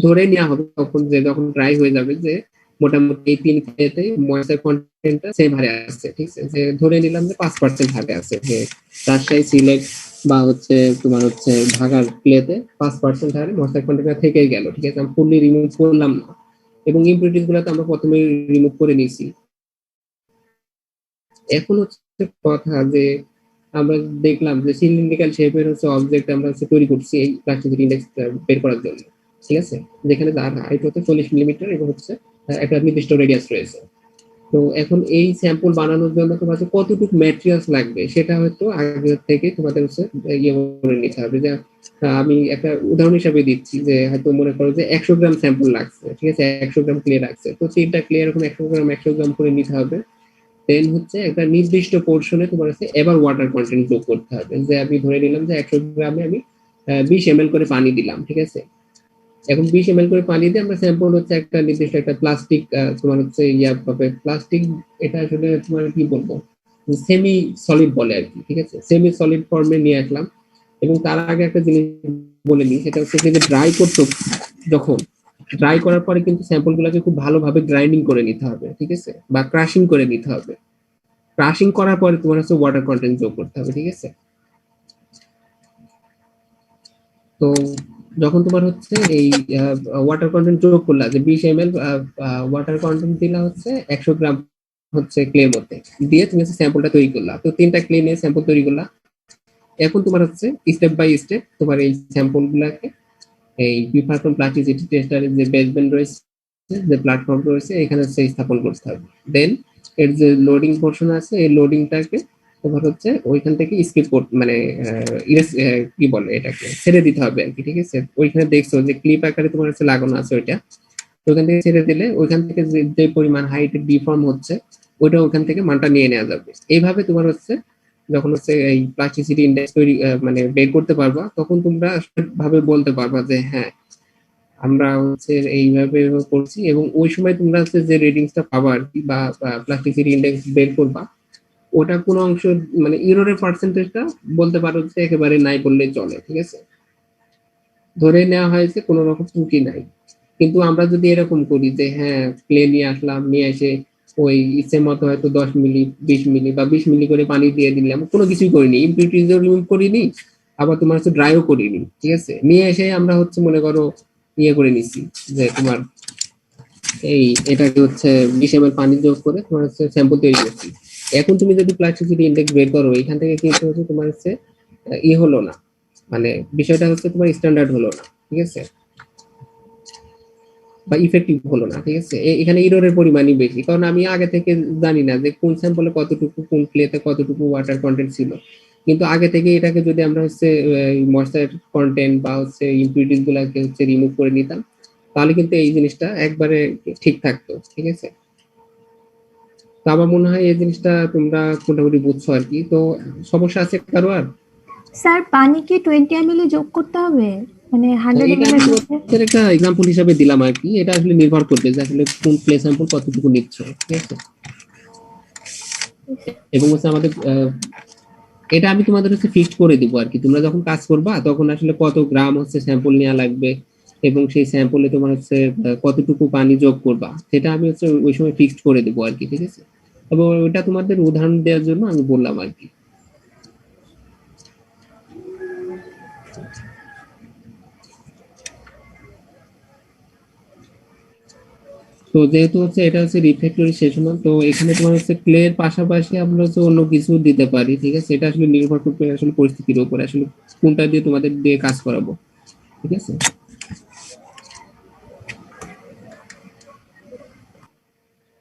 ধরে নেওয়া হবে তখন যে যখন ড্রাই হয়ে যাবে যে মোটামুটি এই তিন ক্লেতে ময়েশ্চার কন্টেন্টটা সেম হারে আছে, ঠিক আছে? যে ধরে নিলাম যে 5% হারে আছে, যে রাজশাহী, সিলেট বা হচ্ছে তোমার হচ্ছে ঢাকার ক্লেতে 5% হারে ময়েশ্চার কন্টেন্টটা থেকেই গেল, ঠিক আছে? আমি ফুললি রিমুভ করলাম না, এবং ইম্পিউরিটিস গুলো তো আমরা প্রথমে রিমুভ করে নিয়েছি। এখন হচ্ছে কথা যে আমরা দেখলাম যে সিলিন্ড্রিক্যাল শেপের হচ্ছে অবজেক্ট আমরা হচ্ছে তৈরি করছি এই প্লাস্টিসিটি ইন্ডেক্স বের করার জন্য, ঠিক আছে? যেখানে তার হাইট হচ্ছে 40 মিলিমিটার এবং হচ্ছে একটা নির্দিষ্ট রেডিয়াস রয়েছে। তো এখন এই স্যাম্পল বানানোর জন্য তোমার কতটুকু ম্যাটেরিয়ালস লাগবে সেটা হয়তো আগে থেকে তোমাদের হচ্ছে ইয়ে করে নিতে হবে। যে আমি একটা উদাহরণ হিসাবে দিচ্ছি যে হয়তো মনে করো যে 100 গ্রাম স্যাম্পল লাগছে, ঠিক আছে? 100 গ্রাম ক্লে লাগছে, তো তিনটা ক্লে এরকম 100 গ্রাম করে নিতে হবে। দেন হচ্ছে একটা নির্দিষ্ট পোর্শনে তোমার হচ্ছে এবার ওয়াটার কন্টেন্ট যোগ করতে হবে। যে আমি ধরে নিলাম যে 100 গ্রামে আমি 20 ml করে পানি দিলাম, ঠিক আছে? এখন 20 ml করে পানি দিয়ে আমরা স্যাম্পল হচ্ছে একটা নির্দিষ্ট একটা প্লাস্টিক তোমার হচ্ছে পাবে প্লাস্টিক, এটা আসলে তোমার কি বলবো সেমি সলিড বলে আর কি, ঠিক আছে? সেমি সলিড ফর্মে নিয়ে আসলাম। এবং তার আগে একটা জিনিস বলে নিই, সেটা হচ্ছে যে ড্রাই করতে, যখন ড্রাই করার পরে কিন্তু স্যাম্পল গুলোকে খুব ভালোভাবে গ্রাইন্ডিং করে নিতে হবে, ঠিক আছে? বা ক্রাশিং করে নিতে হবে। ক্রাশিং করার পরে তোমার হচ্ছে ওয়াটার কন্টেন্ট যোগ করতে হবে, ঠিক আছে? তো যখন তোমার হচ্ছে এই ওয়াটার কন্টেন্ট যোগ করলা, যে 20 ml ওয়াটার কন্টেন্ট দিলা হচ্ছে 100 গ্রাম হচ্ছে ক্লের মধ্যে দিয়ে তুমি হচ্ছে স্যাম্পলটা তৈরি করলা। তো তিনটা ক্লে নিয়ে স্যাম্পল তৈরি করলা। এখন তোমার হচ্ছে স্টেপ বাই স্টেপ তোমার এই স্যাম্পল গুলাকে এই প্রিফারকন প্লাস্টিসিটি টেস্টারের যে বেসমেন্ট রয়েছে, যে প্ল্যাটফর্ম রয়েছে, এখানে হচ্ছে স্থাপন করতে হবে। দেন এর যে লোডিং পোর্শন আছে, এই লোডিংটাকে তোমার হচ্ছে ওইখান থেকে স্কিপ মানে কি বলে এটাকে ছেড়ে দিতে হবে আর কি, ঠিক আছে। ওইখানে দেখছো যে ক্লিপ আকারে তোমার হচ্ছে লাগানো আছে ওইটা, ওইখান থেকে ছেড়ে দিলে ওইখান থেকে যে পরিমাণ হাইট ডিফর্ম হচ্ছে ওইটা ওইখান থেকে মানটা নিয়ে নেওয়া যাবে। এইভাবে তোমার হচ্ছে যখন হচ্ছে এই প্লাস্টিসিটি ইন্ডেক্স তৈরি মানে বের করতে পারবা, তখন তোমরা ভাবে বলতে পারবা যে হ্যাঁ আমরা হচ্ছে এইভাবে করছি। এবং ওই সময় তোমরা হচ্ছে যে রেটিংসটা পাবা আর কি, বা প্লাস্টিসিটি ইন্ডেক্স বের করবা, ওটা কোনো অংশ মানে ইররের পার্সেন্টেজটা বলতে পারো যে একেবারে নাই বললেই চলে, ঠিক আছে। ধরে নেওয়া হয়েছে কোনো রকম ত্রুটি নাই। কিন্তু আমরা যদি এরকম করি যে হ্যাঁ ক্লে নিয়ে আসলাম, নিয়ে এসে ওই ইচ্ছে মতো হয়তো 10 মিলি 20 মিলি বা 20 মিলি করে পানি দিয়ে দিলাম, কোনো কিছুই করিনি, ইমপিউরিটিজও রিমুভ করিনি, আবার তোমার হচ্ছে ড্রাইও করিনি, ঠিক আছে। নিয়ে এসে আমরা হচ্ছে মনে করো ইয়ে করে নিছি যে তোমার এই এটাকে হচ্ছে 20 ml পানি যোগ করে তোমার হচ্ছে স্যাম্পল তৈরি করছি। এখন তুমি যদি প্লাস্টিসিটি ইন্ডেক্স বের করো, এখান থেকে কিন্তু হচ্ছে তোমার হচ্ছে ই হলো না, মানে বিষয়টা হচ্ছে তোমার স্ট্যান্ডার্ড হলো না, ঠিক আছে, বা ইফেক্টিভ হলো না, ঠিক আছে। এখানে ইররের পরিমাণই বেশি, কারণ আমি আগে থেকে জানি না যে কোন স্যাম্পলে কতটুকু, কোন ক্লেতে কতটুকু ওয়াটার কন্টেন্ট ছিল। কিন্তু আগে থেকে এটাকে যদি আমরা হচ্ছে ময়েশ্চার কন্টেন্ট বা হচ্ছে ইমপিউরিটিস গুলাকে হচ্ছে রিমুভ করে নিতাম, তাহলে কিন্তু এই জিনিসটা একবারে ঠিক থাকতো, ঠিক আছে। তো আমার মনে হয় এই জিনিসটা তোমরা মোটামুটি বুঝছো আর কি। তো সমস্যা আছে কারো আর? স্যার পানি কি 20 ml যোগ করতে হবে, মানে 100 এটা ml আমি এর মধ্যে? তোমাদের একটা এক্সাম্পল হিসেবে দিলাম আর কি, এটা আসলে নির্ভর করবে যে আসলে কোন প্লে স্যাম্পল কতটুকু নিচ্ছ, ঠিক আছে। এবং হচ্ছে আমাদের এটা আমি তোমাদের হচ্ছে ফিক্সড করে দিব আর কি, তোমরা যখন কাজ করবা তখন আসলে কত গ্রাম হচ্ছে স্যাম্পল নেওয়া লাগবে এবং সেই স্যাম্পলে তোমার হচ্ছে কতটুকু পানি যোগ করবা, সেটা আমি হচ্ছে ওই সময় ফিক্সড করে দেবো আর কি, ঠিক আছে। এবং ওইটা তোমাদের উদাহরণ দেওয়ার জন্য আমি বললাম আর কি। তো যেহেতু হচ্ছে এটা হচ্ছে রিফ্লেক্টরি সেশনাল, তো এখানে তোমার হচ্ছে ক্লে এর পাশাপাশি আমরা হচ্ছে অন্য কিছু দিতে পারি, ঠিক আছে। এটা আসলে নির্ভর করবে আসলে পরিস্থিতির উপরে, আসলে কোনটা দিয়ে তোমাদের দিয়ে কাজ করাবো, ঠিক আছে।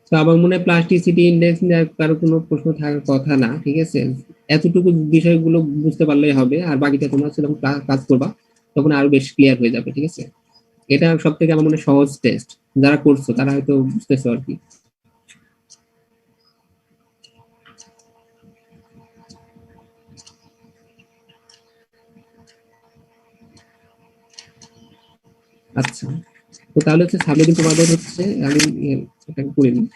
তো আমার মনে হয় প্লাস্টিসিটি ইন্ডেক্স নিয়ে আর কারো কোনো প্রশ্ন থাকার কথা না, ঠিক আছে। এতটুকু বিষয়গুলো বুঝতে পারলেই হবে, আর বাকিটা তোমরা যখন কাজ করবা তখন আরো বেশ ক্লিয়ার হয়ে যাবে, ঠিক আছে। এটা সব থেকে আমার মনে হয় সহজ টেস্ট, যারা করছো তারা হয়তো বুঝতেছো আর কি। আচ্ছা, তো তাহলে হচ্ছে সামনে দিন তোমাদের হচ্ছে আমি এটা করে নিই।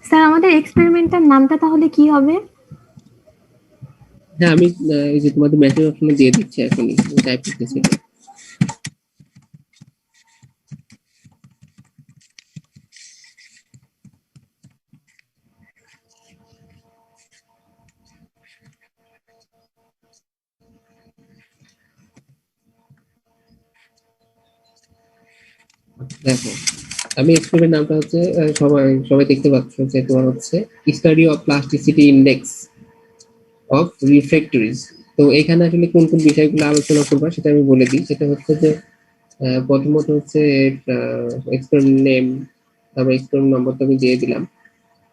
স্যার আমাদের এক্সপেরিমেন্টের নামটা তাহলে কি হবে? হ্যাঁ আমি এই যে তোমাদের মেসেজ অপশনে দিয়ে দিচ্ছি, এখনই টাইপ করতেছি। দেখো আমি এক্সপেরিমেন্ট নামটা হচ্ছে সবাই সবাই দেখতে পাচ্ছ যে তোমার হচ্ছে study of plasticity index of refractories. তো এখানে আসলে কোন কোন বিষয়গুলো আলোচনা করবা সেটা আমি বলে দিই। সেটা হচ্ছে যে প্রথমত হচ্ছে এক্সপেরিমেন্ট নেম, তারপর এক্সপেরিমেন্ট নম্বরটা আমি দিয়ে দিলাম।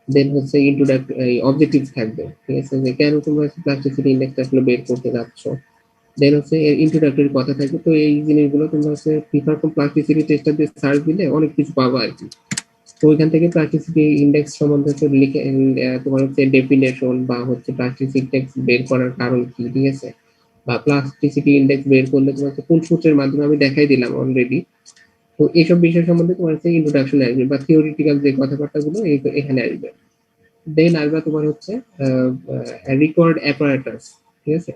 দেন হচ্ছে ইন্ট্রোডাক্টরি অবজেক্টিভ থাকবে, ঠিক আছে, যে কেন তোমরা প্লাস্টিসিটি ইন্ডেক্সটা আসলে বের করতে যাচ্ছ। দেন হচ্ছে এর ইন্ট্রোডাক্টরি কথা থাকবে। তো এই জিনিসগুলো তোমরা হচ্ছে প্রিফারকন প্লাস্টিসিটি টেস্টার দিয়ে সার্চ দিলে অনেক কিছু পাবা আর কি। তো ওইখান থেকে প্লাস্টিসিটি ইন্ডেক্স সম্বন্ধে হচ্ছে লিখে তোমার হচ্ছে ডেফিনেশন বা হচ্ছে প্লাস্টিসিটি ইন্ডেক্স বের করার কারণ কি, ঠিক আছে, বা প্লাস্টিসিটি ইন্ডেক্স বের করলে তোমার হচ্ছে কোন সূত্রের মাধ্যমে আমি দেখাই দিলাম অলরেডি। তো এইসব বিষয় সম্বন্ধে তোমার হচ্ছে ইন্ট্রোডাকশন আসবে বা থিওরিটিক্যাল যে কথাবার্তাগুলো এখানে আসবে। দেন আসবে তোমার হচ্ছে রিকোয়ার্ড অ্যাপারেটাস, ঠিক আছে।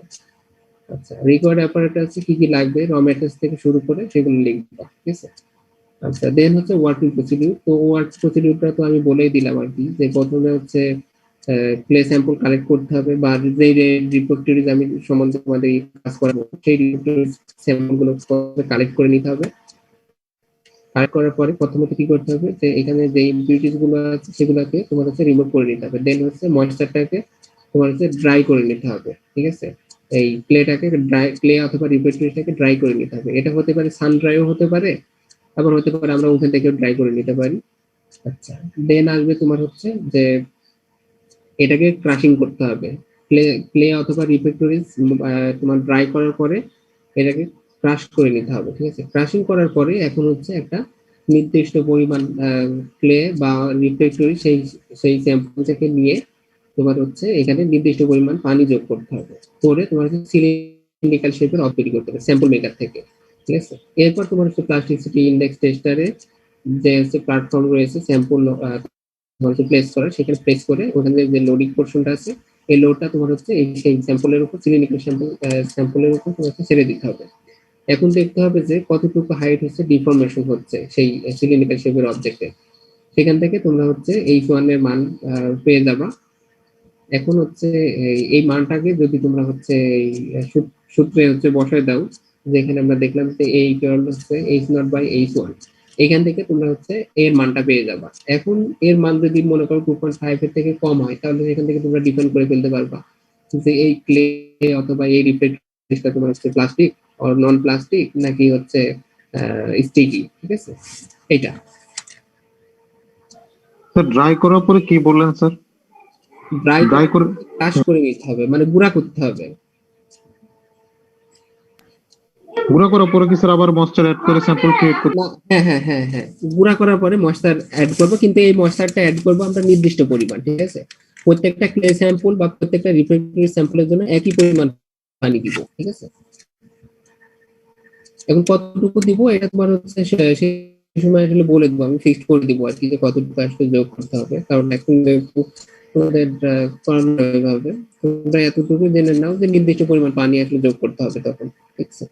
আচ্ছা, রিকোয়ার্ড অ্যাপারেটাস কি কি লাগবে র ম্যাট্রিক্স থেকে শুরু করে সেগুলো লিখবা, ঠিক আছে। আচ্ছা, দেন হচ্ছে ওয়ার্কিং প্রসিডিউর। তো ওয়ার্ক প্রসিডিউরটা তো আমি বলেই দিলাম আর কি, যে প্রথমে হচ্ছে ক্লে স্যাম্পল কালেক্ট করতে হবে, বা যে রিপোর্টরিজ আমি সম্বন্ধে তোমাদের কাজ করাবো সেই রিপোর্টরিজ স্যাম্পল গুলো কালেক্ট করে নিতে হবে। কালেক্ট করার পরে প্রথমত কি করতে হবে, যে এখানে যে ইম্পিউরিটিস গুলো আছে সেগুলোকে তোমার হচ্ছে রিমুভ করে নিতে হবে। দেন হচ্ছে ময়েশ্চারটাকে তোমার হচ্ছে ড্রাই করে নিতে হবে, ঠিক আছে। এই ক্লেটাকে ড্রাই, ক্লে অথবা রিপোর্টরিজটাকে ড্রাই করে নিতে হবে। এটা হতে পারে সান ড্রাইও হতে পারে, আবার হতে পারে আমরা ওভেন থেকেও ড্রাই করে নিতে পারি। আচ্ছা, দেন আসবে তোমার হচ্ছে যে এটাকে ক্রাশিং করতে হবে। ক্লে ক্লে অথবা রিফ্যাক্টরিজ তোমার ড্রাই করার পরে এটাকে ক্রাশ করে নিতে হবে, ঠিক আছে। ক্রাশিং করার পরে এখন হচ্ছে একটা নির্দিষ্ট পরিমাণ ক্লে বা রিফ্যাক্টরি সেই সেই স্যাম্পল থেকে নিয়ে তোমার হচ্ছে এখানে নির্দিষ্ট পরিমাণ পানি যোগ করতে হবে, করে তোমার হচ্ছে সিলিন্ড্রিক্যাল শেপের অব তৈরি করতে হবে স্যাম্পল মেকার থেকে, ঠিক আছে। এরপর তোমার হচ্ছে প্লাস্টিসিটি ইন্ডেক্স টেস্টারে যে হচ্ছে প্ল্যাটফর্ম রয়েছে স্যাম্পল প্লেস করা, সেখানে প্লেস করে ওখানে যে লোডিং পোর্শনটা আছে এই লোডটা তোমার হচ্ছে এই সেই স্যাম্পলের উপর সিলিন্ড্রিক্যাল স্যাম্পলের উপর তোমার হচ্ছে ছেড়ে দিতে হবে। এখন দেখতে হবে যে কতটুকু হাইট হচ্ছে ডিফর্মেশন হচ্ছে সেই সিলিন্ড্রিক্যাল শেপের অবজেক্টে, সেখান থেকে তোমরা হচ্ছে H1 এর মান পেয়ে যাবা। এখন হচ্ছে এই মানটাকে যদি তোমরা হচ্ছে এই সূত্রে হচ্ছে বসায় দাও, যেখানে আমরা দেখলাম যে এই ইকুয়াল হচ্ছে H0/H1, এখান থেকে তোমরা হচ্ছে এর মানটা পেয়ে যাবা। এখন এর মান যদি মনে করো 2.5 এর থেকে কম হয়, তাহলে এখান থেকে তোমরা ডিফাইন করে ফেলতে পারবা যে এই ক্লে অথবা এই রিফ্লেক্টরটা তোমার হচ্ছে প্লাস্টিক অর নন প্লাস্টিক নাকি হচ্ছে স্টিকি, ঠিক আছে। এটা স্যার ড্রাই করার পরে কি বললেন স্যার? ড্রাই করে ক্রাশ করে নিতে হবে, মানে গুঁড়া করতে হবে। গুঁড়া করার পরে কি স্যার আবার ময়েশ্চার অ্যাড করে স্যাম্পল ক্রিয়েট করতে? হ্যাঁ, গুঁড়া করার পরে ময়েশ্চার অ্যাড করবো, কিন্তু এই ময়েশ্চারটা অ্যাড করবো আমরা নির্দিষ্ট পরিমাণ, ঠিক আছে। প্রত্যেকটা ক্লে স্যাম্পল বা প্রত্যেকটা রিফ্লেক্টরি স্যাম্পলের জন্য একই পরিমাণ পানি দিব, ঠিক আছে। এখন কতটুকু দিব এটা তোমার হচ্ছে সেই সময় আসলে বলে দেবো, আমি ফিক্সড করে দিব আর কি, যে কতটুকু আসলে যোগ করতে হবে। কারণ এখন তোমাদের করানো হবে, তোমরা এতটুকু জেনে নাও যে নির্দিষ্ট পরিমাণ পানি আসলে যোগ করতে হবে তখন, ঠিক আছে।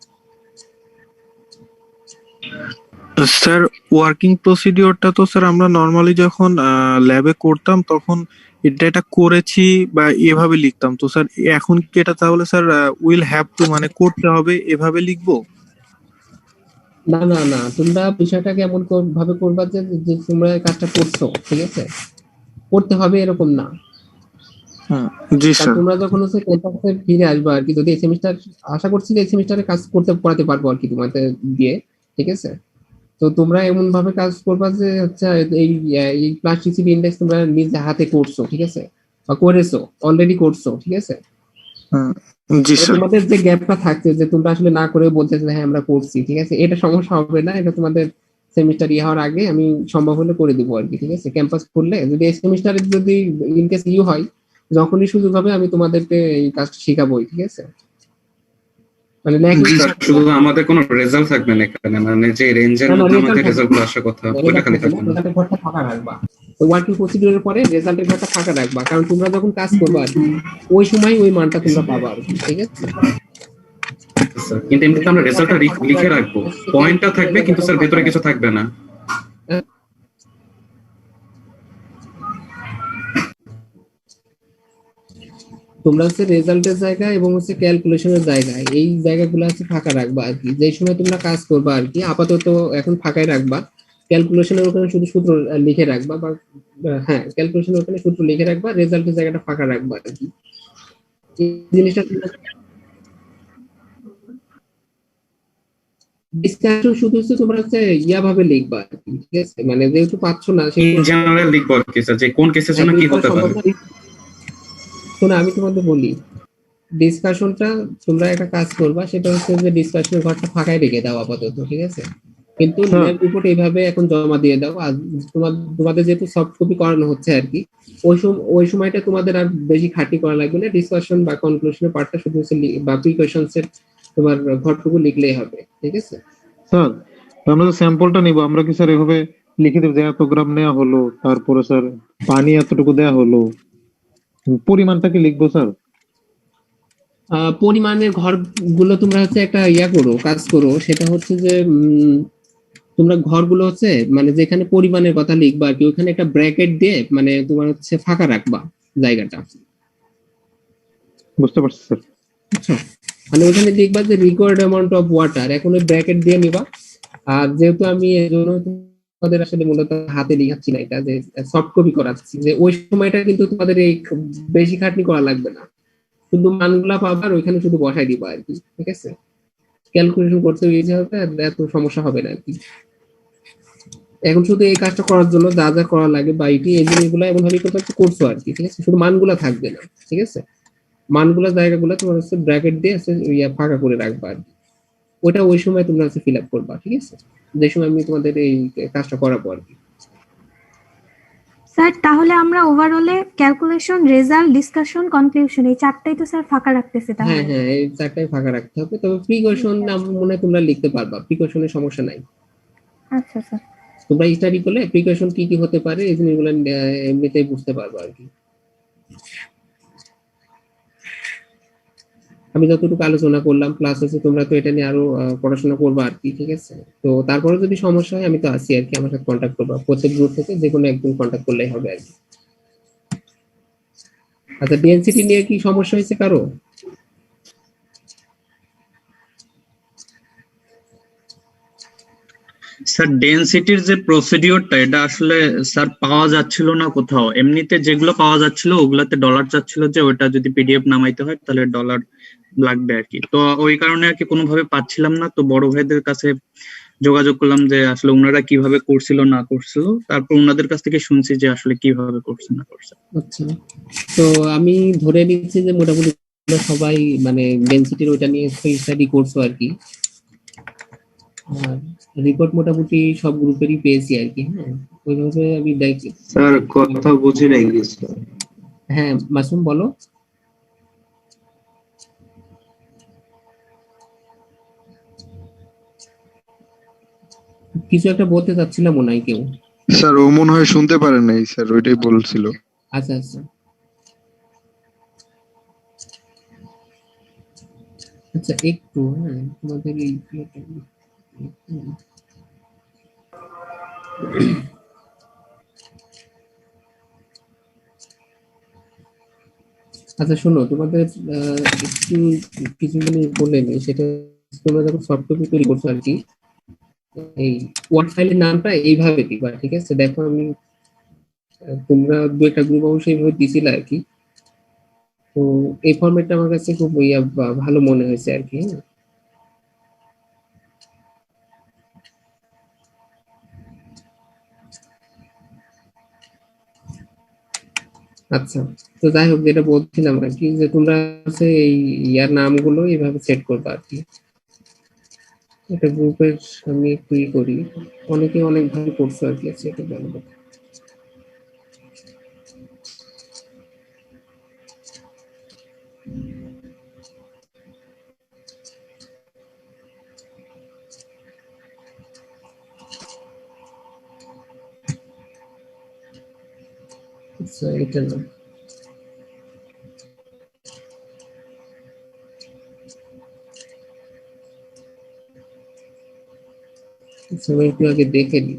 স্যার ওয়ার্কিং প্রসিডিওরটা তো স্যার আমরা নর্মালি যখন ল্যাবে করতাম তখন এটা করেছি বা এভাবে লিখতাম, তো স্যার এখন কি এটা তাহলে স্যার উইল হ্যাভ টু মানে করতে হবে এভাবে লিখবো? না, তোমরা বিষয়টাকে এমন ভাবে করবা যে যে তোমরা এই কাজটা করছো, ঠিক আছে, করতে হবে এরকম না। জি কারণ স্যার। তোমরা যখন হচ্ছে ক্যাম্পাসে ফিরে আসবে আর কি, যদি এই সেমিস্টার, আশা করছি যে এই সেমিস্টারে কাজ করতে পড়াতে পারবো আর কি তোমাদের দিয়ে, ঠিক আছে। তো তোমরা এমন ভাবে কাজ করবা যে হচ্ছে এই প্লাস্টিসিটি ইন্ডেক্স তোমরা নিজে হাতে করছো, ঠিক আছে, বা করেছো, অলরেডি করছো, ঠিক আছে। জি স্যার। তোমাদের যে গ্যাপটা থাকছে যে তোমরা আসলে না করে বলতেছো যে হ্যাঁ আমরা করছি, ঠিক আছে, এটা সমস্যা হবে না। এটা তোমাদের সেমিস্টার হওয়ার আগে আমি সম্ভব হলে করে দিব আর কি, ঠিক আছে। ক্যাম্পাস খুললে যদি এই সেমিস্টারে যদি ইনকেস হয়, যখনই সুযোগ হবে আমি তোমাদেরকে এই কাজটা শেখাবোই, ঠিক আছে। মানে শুধু আমাদের কোনো রেজাল্ট থাকবে না এখানে, মানে যে রেঞ্জের মধ্যে আমাদের রেজাল্টগুলো আসার কথা ওটা খালি থাকবে না। রেজাল্টের ঘরটা ফাঁকা রাখবা, ওই ওয়ার্কিং প্রসিডিউরের পরে রেজাল্টের ঘরটা ফাঁকা রাখবা, কারণ তোমরা যখন কাজ করবে আর কি ওই সময় ওই মানটা তোমরা পাবা আর কি, ঠিক আছে। স্যার কিন্তু এমনিতে আমরা রেজাল্টটা লিখে রাখবো, পয়েন্টটা থাকবে কিন্তু স্যার ভেতরে কিছু থাকবে না। তোমরা হচ্ছে রেজাল্টের জায়গা এবং হচ্ছে ক্যালকুলেশনের জায়গায় এই জায়গাগুলো হচ্ছে ফাঁকা রাখবা আর কি, যে সময় তোমরা কাজ করবা আর কি। আপাতত এখন ফাঁকাই রাখবা, ক্যালকুলেশনের ওখানে শুধু সূত্র লিখে রাখবা, বা হ্যাঁ ক্যালকুলেশনের ওখানে সূত্র লিখে রাখবা, রেজাল্টের জায়গাটা ফাঁকা রাখবা আর কি। এই জিনিসটা ডিসকাশন শুধু হচ্ছে তোমরা হচ্ছে ভাবে লিখবা আর কি, ঠিক আছে। মানে যেহেতু পাচ্ছ না ইন জেনারেল লিখবো আর কি স্যার, যে কোন কেসের জন্য কি হতে পারে। শোনো আমি তোমাদের বলি, ডিসকাশনটা তোমরা একটা কাজ করবা, সেটা হচ্ছে যে ডিসকাশনের ঘরটা ফাঁকাই রেখে দাও আপাতত, ঠিক আছে। কিন্তু ল্যাব রিপোর্ট এইভাবে এখন জমা দিয়ে দাও। আর তোমাদের যেহেতু সফট কপি করানো হচ্ছে আর কি, ওই সময়টা তোমাদের আর বেশি খাটি করা লাগবে না। ডিসকাশন বা কনক্লুশনের পার্টটা শুধু হচ্ছে বা প্রিকশনস এর তোমার ঘরটুকু লিখলেই হবে, ঠিক আছে। স্যার আমরা যে স্যাম্পলটা নিব আমরা কি স্যার এভাবে লিখে দেব যে এত গ্রাম নেওয়া হলো, তারপরে স্যার পানি এতটুকু দেয়া হলো, পরিমাণটা কি লিখবো স্যার? পরিমাণের ঘরগুলো তোমরা হচ্ছে একটা করো, কাজ করো, সেটা হচ্ছে যে তোমরা ঘরগুলো হচ্ছে মানে যেখানে পরিমাণের কথা লিখবা আর কি, ওখানে একটা ব্র্যাকেট দিয়ে মানে তোমার হচ্ছে ফাঁকা রাখবা, জায়গাটা, বুঝতে পারছি স্যার। বুঝছো? মানে ওখানে দেখবা যে রিকোয়ার্ড অ্যামাউন্ট অফ ওয়াটার, এখন ওই ব্র্যাকেট দিয়ে নিবা। আর যেহেতু আমি এর জন্য তোমাদের আসলে মূলত হাতে লিখাচ্ছি না, এটা যে সফট কপি করাচ্ছি, যে ওই সময়টা কিন্তু তোমাদের এই বেশি খাটনি করা লাগবে না, শুধু মানগুলা পাবা আর ওইখানে শুধু বসাই দিবা আর কি, ঠিক আছে? ক্যালকুলেশন করতে ইজি হবে আর এত সমস্যা হবে না আর কি। এখন শুধু এই কাজটা করার জন্য যা যা করা লাগে বা এই জিনিসগুলো এমন ভাবে করছো আর কি, ঠিক আছে? শুধু মানগুলা থাকবে না, ঠিক আছে? মানগুলা জায়গাগুলো তোমার হচ্ছে ব্র্যাকেট দিয়ে আছে ফাঁকা করে রাখবা আর কি। ওটা ওই সময় তোমরা হচ্ছে ফিল আপ করবা, ঠিক আছে? যে সময় আমি তোমাদের এই কাজটা করাবো আর কি। স্যার তাহলে আমরা ওভারঅলে ক্যালকুলেশন, রেজাল্ট, ডিসকাশন, কনক্লুশন এই চারটাই তো স্যার ফাঁকা রাখতেছে হ্যাঁ তাহলে। হ্যাঁ, এই চারটাই ফাঁকা রাখতে হবে। তবে প্রিকশন আমার মনে হয় তোমরা লিখতে পারবা, প্রিকশনের সমস্যা নাই। আচ্ছা স্যার। তোমরা স্টাডি করলে প্রিকশন কি কি হতে পারে এই জিনিসগুলো এমনিতেই বুঝতে পারবা আর কি। আমি যতটুকু আলোচনা করলাম প্লাস হচ্ছে তোমরা তো এটা নিয়ে আরো পড়াশোনা করবা আর কি, ঠিক আছে? তো তারপরে যদি সমস্যা হয় আমি তো আছি আর কি, আমার সাথে কন্ট্যাক্ট করবা, প্রত্যেক গ্রুপ থেকে যে কোনো একজন কন্ট্যাক্ট করলেই হবে আর কি। আচ্ছা, ডেনসিটি নিয়ে কি সমস্যা হয়েছে কারো? স্যার ডেনসিটির যে প্রসিডিওরটা এটা আসলে স্যার পাওয়া যাচ্ছিল না কোথাও। এমনিতে যেগুলো পাওয়া যাচ্ছিল ওগুলাতে ডলার চাচ্ছিল যে ওটা যদি পিডিএফ নামাইতে হয় তাহলে ডলার লাগবে আর কি। তো ওই কারণে আর কি কোনোভাবে পাচ্ছিলাম না, তো বড় ভাইদের কাছে যোগাযোগ করলাম যে আসলে ওনারা কিভাবে করছিল না করছিল, তারপর ওনাদের কাছ থেকে শুনছি যে আসলে কিভাবে করছে না করছে। আচ্ছা, তো আমি ধরে নিচ্ছি যে মোটামুটি তোমরা সবাই মানে ডেনসিটির ওইটা নিয়ে স্টাডি করছো আর কি। আর রিপোর্ট মোটামুটি সব গ্রুপেরই পেয়েছি আর কি। হ্যাঁ, ওইভাবে আমি দেখি। স্যার কথা বুঝি নাই কিছু। হ্যাঁ মাসুম বলো। কিছু একটা বলতে চাচ্ছিলাম মনে হয় কেউ। স্যার ও মনে হয় শুনতে পারেন নাই স্যার, ওইটাই বলছিল। আচ্ছা আচ্ছা আচ্ছা, একটু হ্যাঁ তোমাদের এই আচ্ছা শোনো, তোমাদের একটু কিছু জিনিস বলে নি, সেটা তোমরা যখন সফট কপি তৈরি করছো আর কি, এই ওয়ার্ড ফাইলের নামটা এইভাবে দিবা, ঠিক আছে? দেখো আমি তোমরা দু একটা গ্রুপ অবশ্যই এইভাবে দিছিলা আর কি। তো এই ফরম্যাটটা আমার কাছে খুব ভালো মনে হয়েছে আর কি। হ্যাঁ? আচ্ছা, তো যাই হোক, যেটা বলছিলাম আর কি, যে তোমরা হচ্ছে এই ইয়ার নামগুলো এইভাবে সেট করবা আর কি। এটা গ্রুপের আমি একটু করি, অনেকে অনেক ভালো করছে আর কি, সেটা ভালো কথা। আচ্ছা এটা না, আচ্ছা আমি একটু আগে দেখে নিই।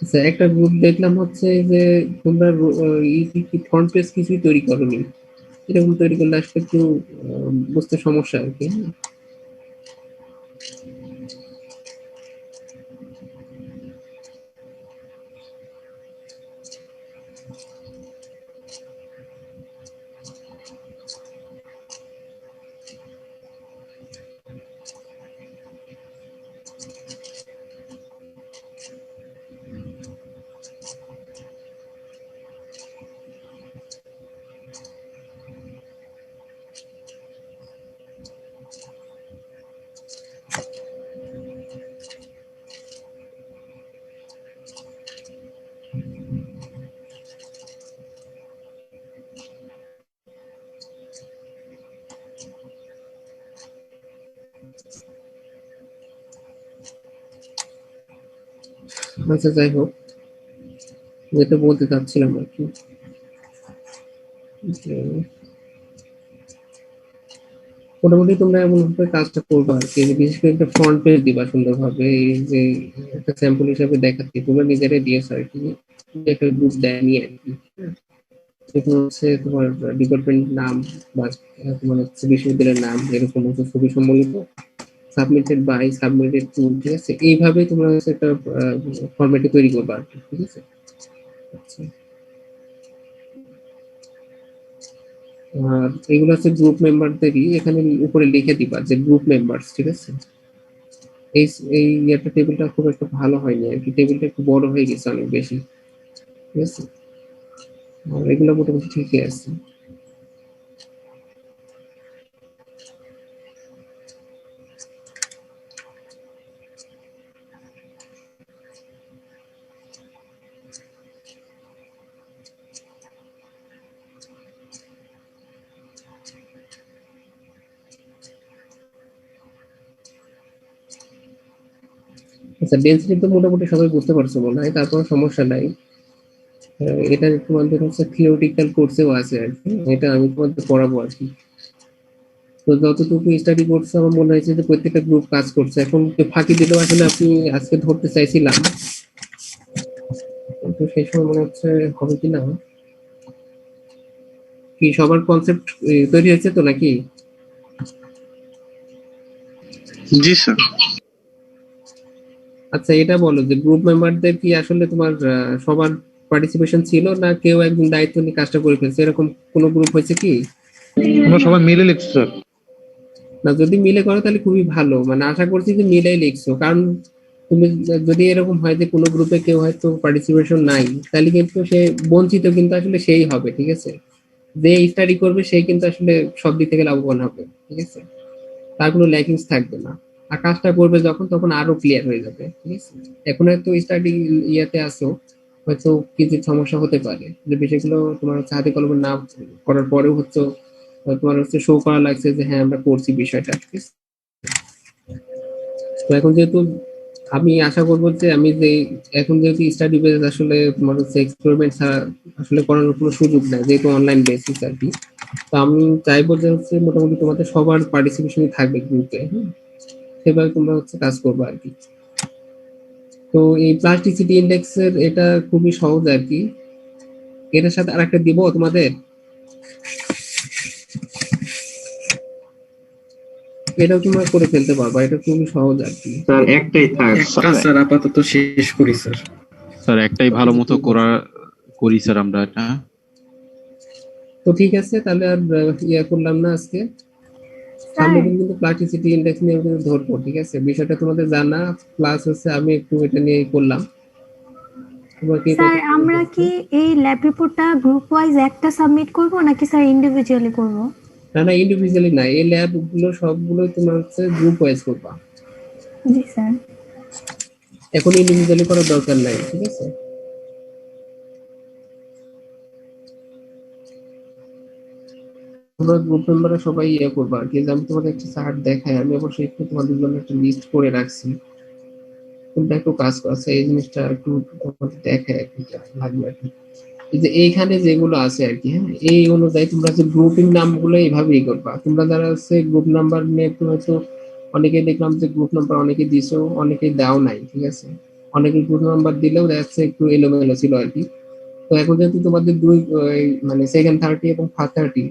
আচ্ছা, একটা গ্রুপ দেখলাম হচ্ছে যে তোমরা ফ্রন্ট পেজ কিছুই তৈরি করোনি, এরকম তৈরি করলে আসলে একটু বুঝতে সমস্যা আর কি। আচ্ছা যাই হোক, যেটা বলতে চাচ্ছিলাম আর কি, যে মোটামুটি তোমরা এমন ভাবে কাজটা করবা আর কি, যে বিশেষ করে একটা ফ্রন্ট পেজ দিবা সুন্দরভাবে, এই যে একটা স্যাম্পল হিসাবে দেখাচ্ছি, তোমরা নিজেরাই দিয়েছো আর কি, একটা গ্রুপ দেয় নিয়ে আর কি। সেখানে হচ্ছে তোমার ডিপার্টমেন্ট নাম বা তোমার হচ্ছে বিশ্ববিদ্যালয়ের নাম এরকম হচ্ছে ছবি সম্বলিত, সাবমিটেড বাই, সাবমিটেড টু, ঠিক আছে, এইভাবে তোমরা হচ্ছে একটা ফরম্যাটে তৈরি করবা আর কি, ঠিক আছে। আচ্ছা, আর এগুলো হচ্ছে গ্রুপ মেম্বারদেরই, এখানে উপরে লিখে দিবা যে গ্রুপ মেম্বারস, ঠিক আছে। এই এই একটা টেবিলটা খুব একটা ভালো হয়নি আর কি, টেবিলটা একটু বড় হয়ে গেছে অনেক বেশি, ঠিক আছে। আর এগুলো মোটামুটি ঠিকই আছে। আচ্ছা, ডেন্সিটি তো মোটামুটি সবাই বুঝতে পারছো মনে হয়, তারপর সমস্যা নাই। এটা তোমাদের হচ্ছে থিওরিটিক্যাল কোর্সেও আছে আর কি, এটা আমি তোমাদের পড়াবো আর কি। তো যতটুকু স্টাডি করছে আমার মনে হয়েছে যে প্রত্যেকটা গ্রুপ কাজ করছে, এখন ফাঁকি দিলেও আসলে আপনি আজকে ধরতে চাইছিলাম, কিন্তু সেই সময় মনে হচ্ছে হবে কিনা। কি সবার কনসেপ্ট তৈরি হয়েছে তো নাকি? জি স্যার। আচ্ছা, এটা বলো যে গ্রুপ মেম্বারদের কি আসলে তোমার সবার পার্টিসিপেশন ছিল, না কেউ একজন দায়িত্ব নিয়ে কাজটা করে ফেলছে, এরকম কোনো গ্রুপ হয়েছে কি? আমরা সবাই মিলে লিখছি স্যার। না, যদি মিলে করো তাহলে খুবই ভালো, মানে আশা করছি যে মিলেই লিখছো, কারণ তুমি যদি এরকম হয় যে কোনো গ্রুপে কেউ হয়তো পার্টিসিপেশন নাই, তাহলে কিন্তু সে বঞ্চিত কিন্তু আসলে সেই হবে, ঠিক আছে। যে স্টাডি করবে সেই কিন্তু আসলে সব দিক থেকে লাভবান হবে, ঠিক আছে, তার কোনো ল্যাকিংস থাকবে না। আর কাজটা করবে যখন, তখন আরো ক্লিয়ার হয়ে যাবে, ঠিক আছে। এখন হয়তো স্টাডি ইয়াতে আসো, হয়তো কিছু সমস্যা হতে পারে, যে বিষয়গুলো তোমার হচ্ছে হাতে কলমে না করার পরেও হচ্ছে তোমার হচ্ছে শো করা লাগছে যে হ্যাঁ আমরা করছি বিষয়টা, ঠিক আছে। তো এখন যেহেতু আমি আশা করবো যে আমি যে এখন যেহেতু স্টাডি বেস আসলে তোমার হচ্ছে এক্সপেরিমেন্ট ছাড়া আসলে করানোর কোনো সুযোগ নাই, যেহেতু অনলাইন বেসিস আর কি। তো আমি চাইবো যে হচ্ছে মোটামুটি তোমাদের সবার পার্টিসিপেশনই থাকবে গ্রুপে, হ্যাঁ, সেভাবে তোমরা হচ্ছে কাজ করবে আর কি। তো এই প্লাস্টিসিটি ইন্ডেক্স এর এটা খুবই সহজ আর কি, এটার সাথে আরেকটা দিব তোমাদের, এটাও তোমরা করে ফেলতে পারবা, এটা খুবই সহজ আর কি। স্যার একটাই থাক। একটা স্যার আপাতত শেষ করি স্যার। স্যার একটাই ভালো মতো করি স্যার আমরা এটা। তো ঠিক আছে, তাহলে আর ইয়া করলাম না আজকে, সামনে দিন কিন্তু প্লাস্টিসিটি ইন্ডেক্স নিয়ে কিন্তু ধরবো, ঠিক আছে। বিষয়টা তোমাদের জানা, প্লাস হচ্ছে আমি একটু এটা নিয়ে করলাম। স্যার আমরা কি এই ল্যাব রিপোর্টটা গ্রুপ ওয়াইজ একটা সাবমিট করব নাকি স্যার ইন্ডিভিজুয়ালি করব? না না, ইন্ডিভিজুয়ালি না, এই ল্যাব গুলো সবগুলো তোমরা হচ্ছে গ্রুপ ওয়াইজ করবা। জি স্যার। এখন ইন্ডিভিজুয়ালি করার দরকার নাই, ঠিক আছে। তোমরা গ্রুপ মেম্বাররা সবাই ইয়ে করবা আর কি। আমি তোমাদের একটা চার্ট দেখাই, আমি অবশ্যই একটু তোমাদের জন্য একটা লিস্ট করে রাখছি, তোমরা একটু কাজ করছে এই জিনিসটা একটু তোমাদের দেখায় আর কি, লাগবে আর কি। এই যে এইখানে যেগুলো আছে আর কি, হ্যাঁ, এই অনুযায়ী তোমরা যে গ্রুপিং নামগুলো এইভাবেই করবা। তোমরা যারা হচ্ছে গ্রুপ নাম্বার নিয়ে একটু হয়তো অনেকেই দেখলাম যে গ্রুপ নাম্বার অনেকে দিছো, অনেকেই দাও নাই, ঠিক আছে। অনেকে গ্রুপ নাম্বার দিলেও দেখা যাচ্ছে একটু এলোমেলো ছিল আর কি। তো এখন যেহেতু তোমাদের দুই মানে সেকেন্ড 30 এবং ফার্স্ট 30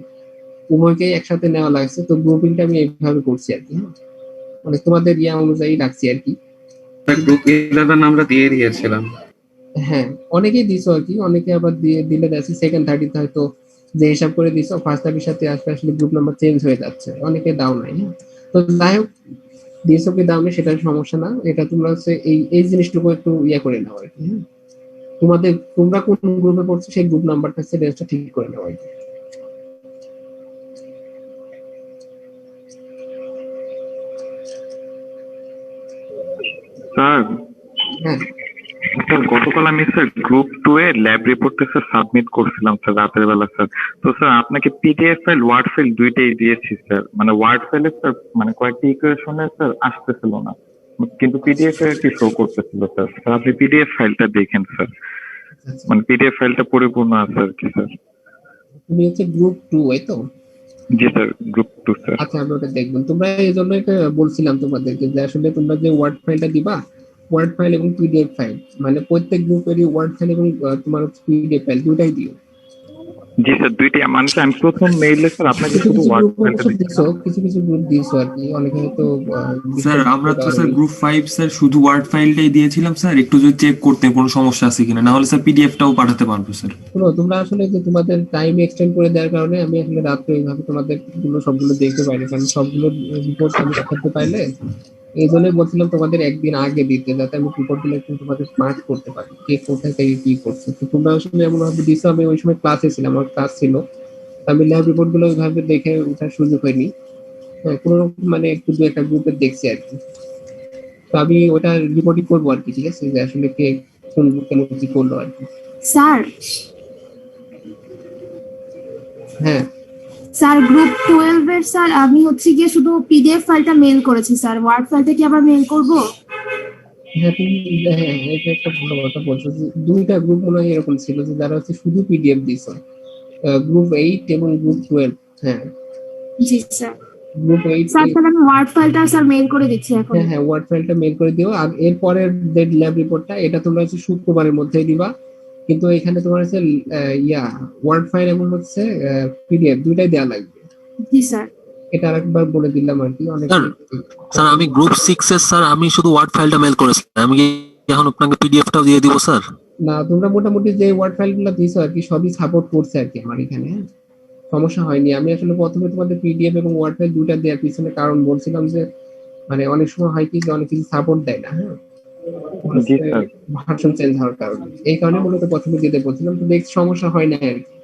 উভয়কেই একসাথে নেওয়া লাগছে, তো গ্রুপিংটা আমি এইভাবে করছি আর কি, হ্যাঁ, মানে তোমাদের ইয়া অনুযায়ী রাখছি আর কি। গ্রুপ 11 আমরা দিয়ে দিয়েছিলাম। হ্যাঁ, অনেকেই দিছো আর কি, অনেকে আবার দিয়ে দিলে দেখছি সেকেন্ড 30 হয়তো যে হিসাব করে দিছো ফার্স্ট 30 সাথে আসলে আসলে গ্রুপ নাম্বার চেঞ্জ হয়ে যাচ্ছে, অনেকে দাও নাই, হ্যাঁ। তো যাই হোক, দিছো কি দাও নেই সেটা সমস্যা না, এটা তোমরা হচ্ছে এই জিনিসটুকু একটু ইয়া করে নাও আর কি, হ্যাঁ। তোমরা কোন গ্রুপে পড়ছো সেই গ্রুপ নাম্বারটা হচ্ছে রেঞ্জটা ঠিক করে নাও আর কি। স্যার হ্যাঁ স্যার গতকাল আমি স্যার গ্রুপ 2 এর ল্যাব রিপোর্টটা স্যার সাবমিট করছিলাম স্যার রাতের বেলা স্যার। তো স্যার আপনাকে পিডিএফ ফাইল ওয়ার্ড ফাইল দুইটাই দিয়েছি স্যার, মানে ওয়ার্ড ফাইলে স্যার মানে কয়েকটি ইকুয়েশনে স্যার আসতেছিল না, কিন্তু পিডিএফ এ কি শো করতেছিল স্যার। স্যার আপনি পিডিএফ ফাইলটা দেখেন স্যার, মানে পিডিএফ ফাইলটা পরিপূর্ণ আছে আর কি স্যার। তুমি হচ্ছে গ্রুপ 2 এই তো? জি স্যার গ্রুপ টু স্যার। আচ্ছা আমি ওটা দেখবেন। তোমরা এই জন্য এটা বলছিলাম তোমাদেরকে যে আসলে তোমরা যে ওয়ার্ড ফাইলটা দিবা, ওয়ার্ড ফাইল এবং পিডিএফ ফাইল, মানে প্রত্যেক গ্রুপেরই ওয়ার্ড ফাইল এবং তোমার পিডিএফ ফাইল দুটাই দিও। জি স্যার, দুইটাই। মানে আমি প্রথম মেইলে স্যার আপনাকে কিছু শুধু কিছু ওয়ার্ড গ্রুপ ফাইলটা অবশ্য দিচ্ছি। দিছো, কিছু কিছু গ্রুপ দিছো আর কি, অনেকে হয়তো স্যার আমরা তো স্যার গ্রুপ 5 স্যার শুধু ওয়ার্ড ফাইলটাই দিয়েছিলাম স্যার, একটু যদি চেক করতে কোনো সমস্যা আছে কিনা, না হলে স্যার পিডিএফটাও পাঠাতে পারবো স্যার। শোনো, তোমরা আসলে যে তোমাদের টাইম এক্সটেন্ড করে দেওয়ার কারণে আমি আসলে রাত্রে এইভাবে তোমাদের গুলো সবগুলো দেখতে পাইনি, কারণ সবগুলো রিপোর্ট আমি করতে পাইলে এই জন্যই বলছিলাম তোমাদের একদিন আগে দিতে, যাতে আমি রিপোর্ট গুলো একটু তোমাদের স্মার্ট করতে পারি কে কোথায় থেকে কি করছে। তো তোমরা আসলে এমন ভাবে দিছো, আমি ওই সময় ক্লাসে ছিলাম, আমার ক্লাস ছিল, আমি ল্যাব রিপোর্ট গুলো ওইভাবে দেখে ওঠার সুযোগ হয়নি। কোনো রকম মানে একটু দু একটা গ্রুপে দেখছি আর কি। তো আমি ওটা রিপোর্টই করবো আর কি, ঠিক আছে, যে আসলে কে কোন কেন কি করলো আর কি। স্যার হ্যাঁ স্যার গ্রুপ 12 এর স্যার আমি হচ্ছে গিয়ে শুধু পিডিএফ ফাইলটা মেইল করেছি স্যার, ওয়ার্ড ফাইলটা কি আবার মেইল করব? হ্যাঁ তুমি, হ্যাঁ এটা একটা ভালো কথা বলছো যে দুইটা গ্রুপ মনে হয় এরকম ছিল যে যারা হচ্ছে শুধু পিডিএফ দিছো, গ্রুপ 8 এবং গ্রুপ 12। হ্যাঁ জি স্যার। গ্রুপ 8 স্যার তাহলে আমি ওয়ার্ড ফাইলটা স্যার মেইল করে দিচ্ছি এখন। হ্যাঁ হ্যাঁ ওয়ার্ড ফাইলটা মেল করে দিও। আর এরপরের যে ল্যাব রিপোর্টটা এটা তোমরা হচ্ছে শুক্রবারের মধ্যেই দিবা, কিন্তু এখানে তোমার হচ্ছে ওয়ার্ড ফাইল এবং হচ্ছে পিডিএফ দুইটাই দেওয়া লাগবে। জি স্যার। এটা আরেকবার বলে দিলাম আর কি। অনেক স্যার আমি গ্রুপ 6 এর স্যার আমি শুধু ওয়ার্ড ফাইলটা মেল করেছিলাম, আমি কি এখন আপনাকে পিডিএফটাও দিয়ে দিব স্যার? না, তোমরা মোটামুটি যে ওয়ার্ড ফাইলগুলো দিছো আর কি সবই সাপোর্ট করছে আর কি আমার এখানে, হ্যাঁ সমস্যা হয়নি। আমি আসলে প্রথমে তোমাদের পিডিএফ এবং ওয়ার্ড ফাইল দুইটা দেওয়ার পিছনে কারণ বলছিলাম যে মানে অনেক সময় হয় কি যে অনেক কিছু সাপোর্ট দেয় না, হ্যাঁ জি স্যার। ভার্সন চেঞ্জ হওয়ার কারণে, এই কারণে মূলত প্রথমে দিতে বলছিলাম। তো দেখছি সমস্যা হয় না আর কি,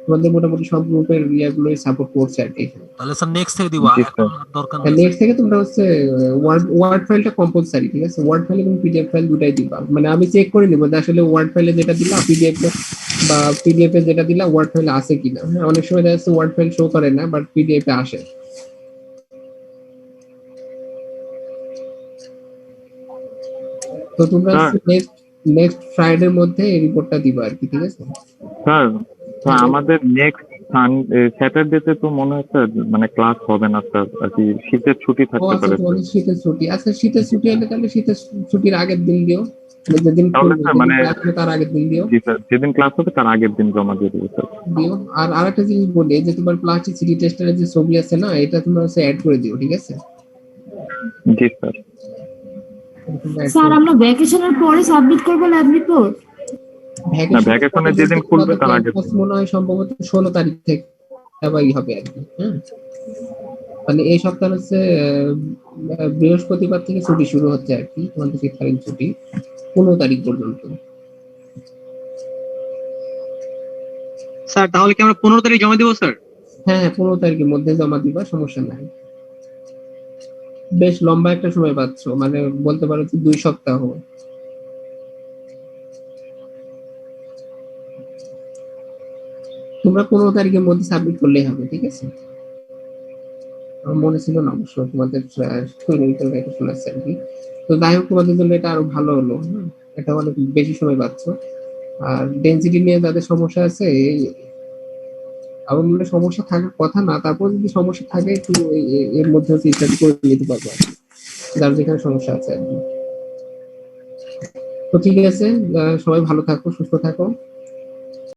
তোমাদের মোটামুটি সব গ্রুপের ইয়াগুলোই সাপোর্ট করছে আর কি। তাহলে স্যার নেক্সট থেকে দিব, জি এখন স্যার। আর দরকার নেই। নেক্সট থেকে তোমরা হচ্ছে ওয়ার্ড ফাইলটা কম্পালসারি, ঠিক আছে, ওয়ার্ড ফাইল এবং পিডিএফ ফাইল দুটাই দিবা। মানে আমি চেক করে নিব যে আসলে ওয়ার্ড ফাইলে যেটা দিলা পিডিএফ বা পিডিএফ এ যেটা দিলা ওয়ার্ড ফাইলে আছে কিনা। হ্যাঁ অনেক সময় দেখা যাচ্ছে ওয়ার্ড ফাইল শো করে না বাট পিডিএফ এ আসে। তো তোমরা নেক্সট ফ্রাইডের মধ্যে এই রিপোর্টটা দিবা আর কি, ঠিক আছে স্যার। স্যার আমাদের নেক্সট স্যাটারডেতে তো মনে হয় স্যার মানে ক্লাস হবে না স্যার, আর কি শীতের ছুটি ও থাকতে আচ্ছা, পারে। তোমাদের শীতের ছুটি। আচ্ছা শীতের ছুটি হলে তাহলে শীতের ছুটির আগের দিন দিও, যেদিন তাহলে স্যার মানে তার আগের দিন দিও। জি স্যার, যেদিন ক্লাস হবে তার আগের দিন জমা দিয়ে দেবো স্যার। দিও। আর আরেকটা জিনিস বলি যে তোমার প্লাস্টিক সিটি টেস্টারের যে ছবি আছে না, এটা তোমরা হচ্ছে অ্যাড করে দিও, ঠিক আছে? জি স্যার। স্যার আমরা ভ্যাকেশনের পরে সাবমিট করব ল্যাব রিপোর্ট। না, ভ্যাকেশনের যেদিন খুলবে তার আগে মনে হয় সম্ভবত 16 তারিখ থেকে সবাই হবে আর কি। হ্যাঁ মানে এই সপ্তাহ হচ্ছে বৃহস্পতিবার থেকে ছুটি শুরু হচ্ছে আর কি, তোমাদের শীতকালীন ছুটি 15 তারিখ পর্যন্ত। স্যার তাহলে কি আমরা 15 তারিখ জমা দিব স্যার? হ্যাঁ 15 তারিখের মধ্যে জমা দিবা, সমস্যা নাই। বেশ লম্বা একটা সময় পাচ্ছ, মানে বলতে পারো যে 2 সপ্তাহ। তোমরা 15 তারিখের মধ্যে সাবমিট করলেই হবে, ঠিক আছে? আমার মনে ছিল না অবশ্য তোমাদের ক্লিনিক্যাল ভ্যাকেশন আছে আর কি। তো যাই হোক তোমাদের জন্য এটা আরো ভালো হলো, এটা অনেক বেশি সময় পাচ্ছ। আর ডেনসিটি নিয়ে যাদের সমস্যা আছে আমার মনে হয় সমস্যা থাকার কথা না, তারপর যদি সমস্যা থাকে একটু এর মধ্যে স্টাডি করে নিতে পারবো আর কি, যার যেখানে সমস্যা আছে আর কি। তো ঠিক আছে, সবাই ভালো থাকো, সুস্থ থাকো।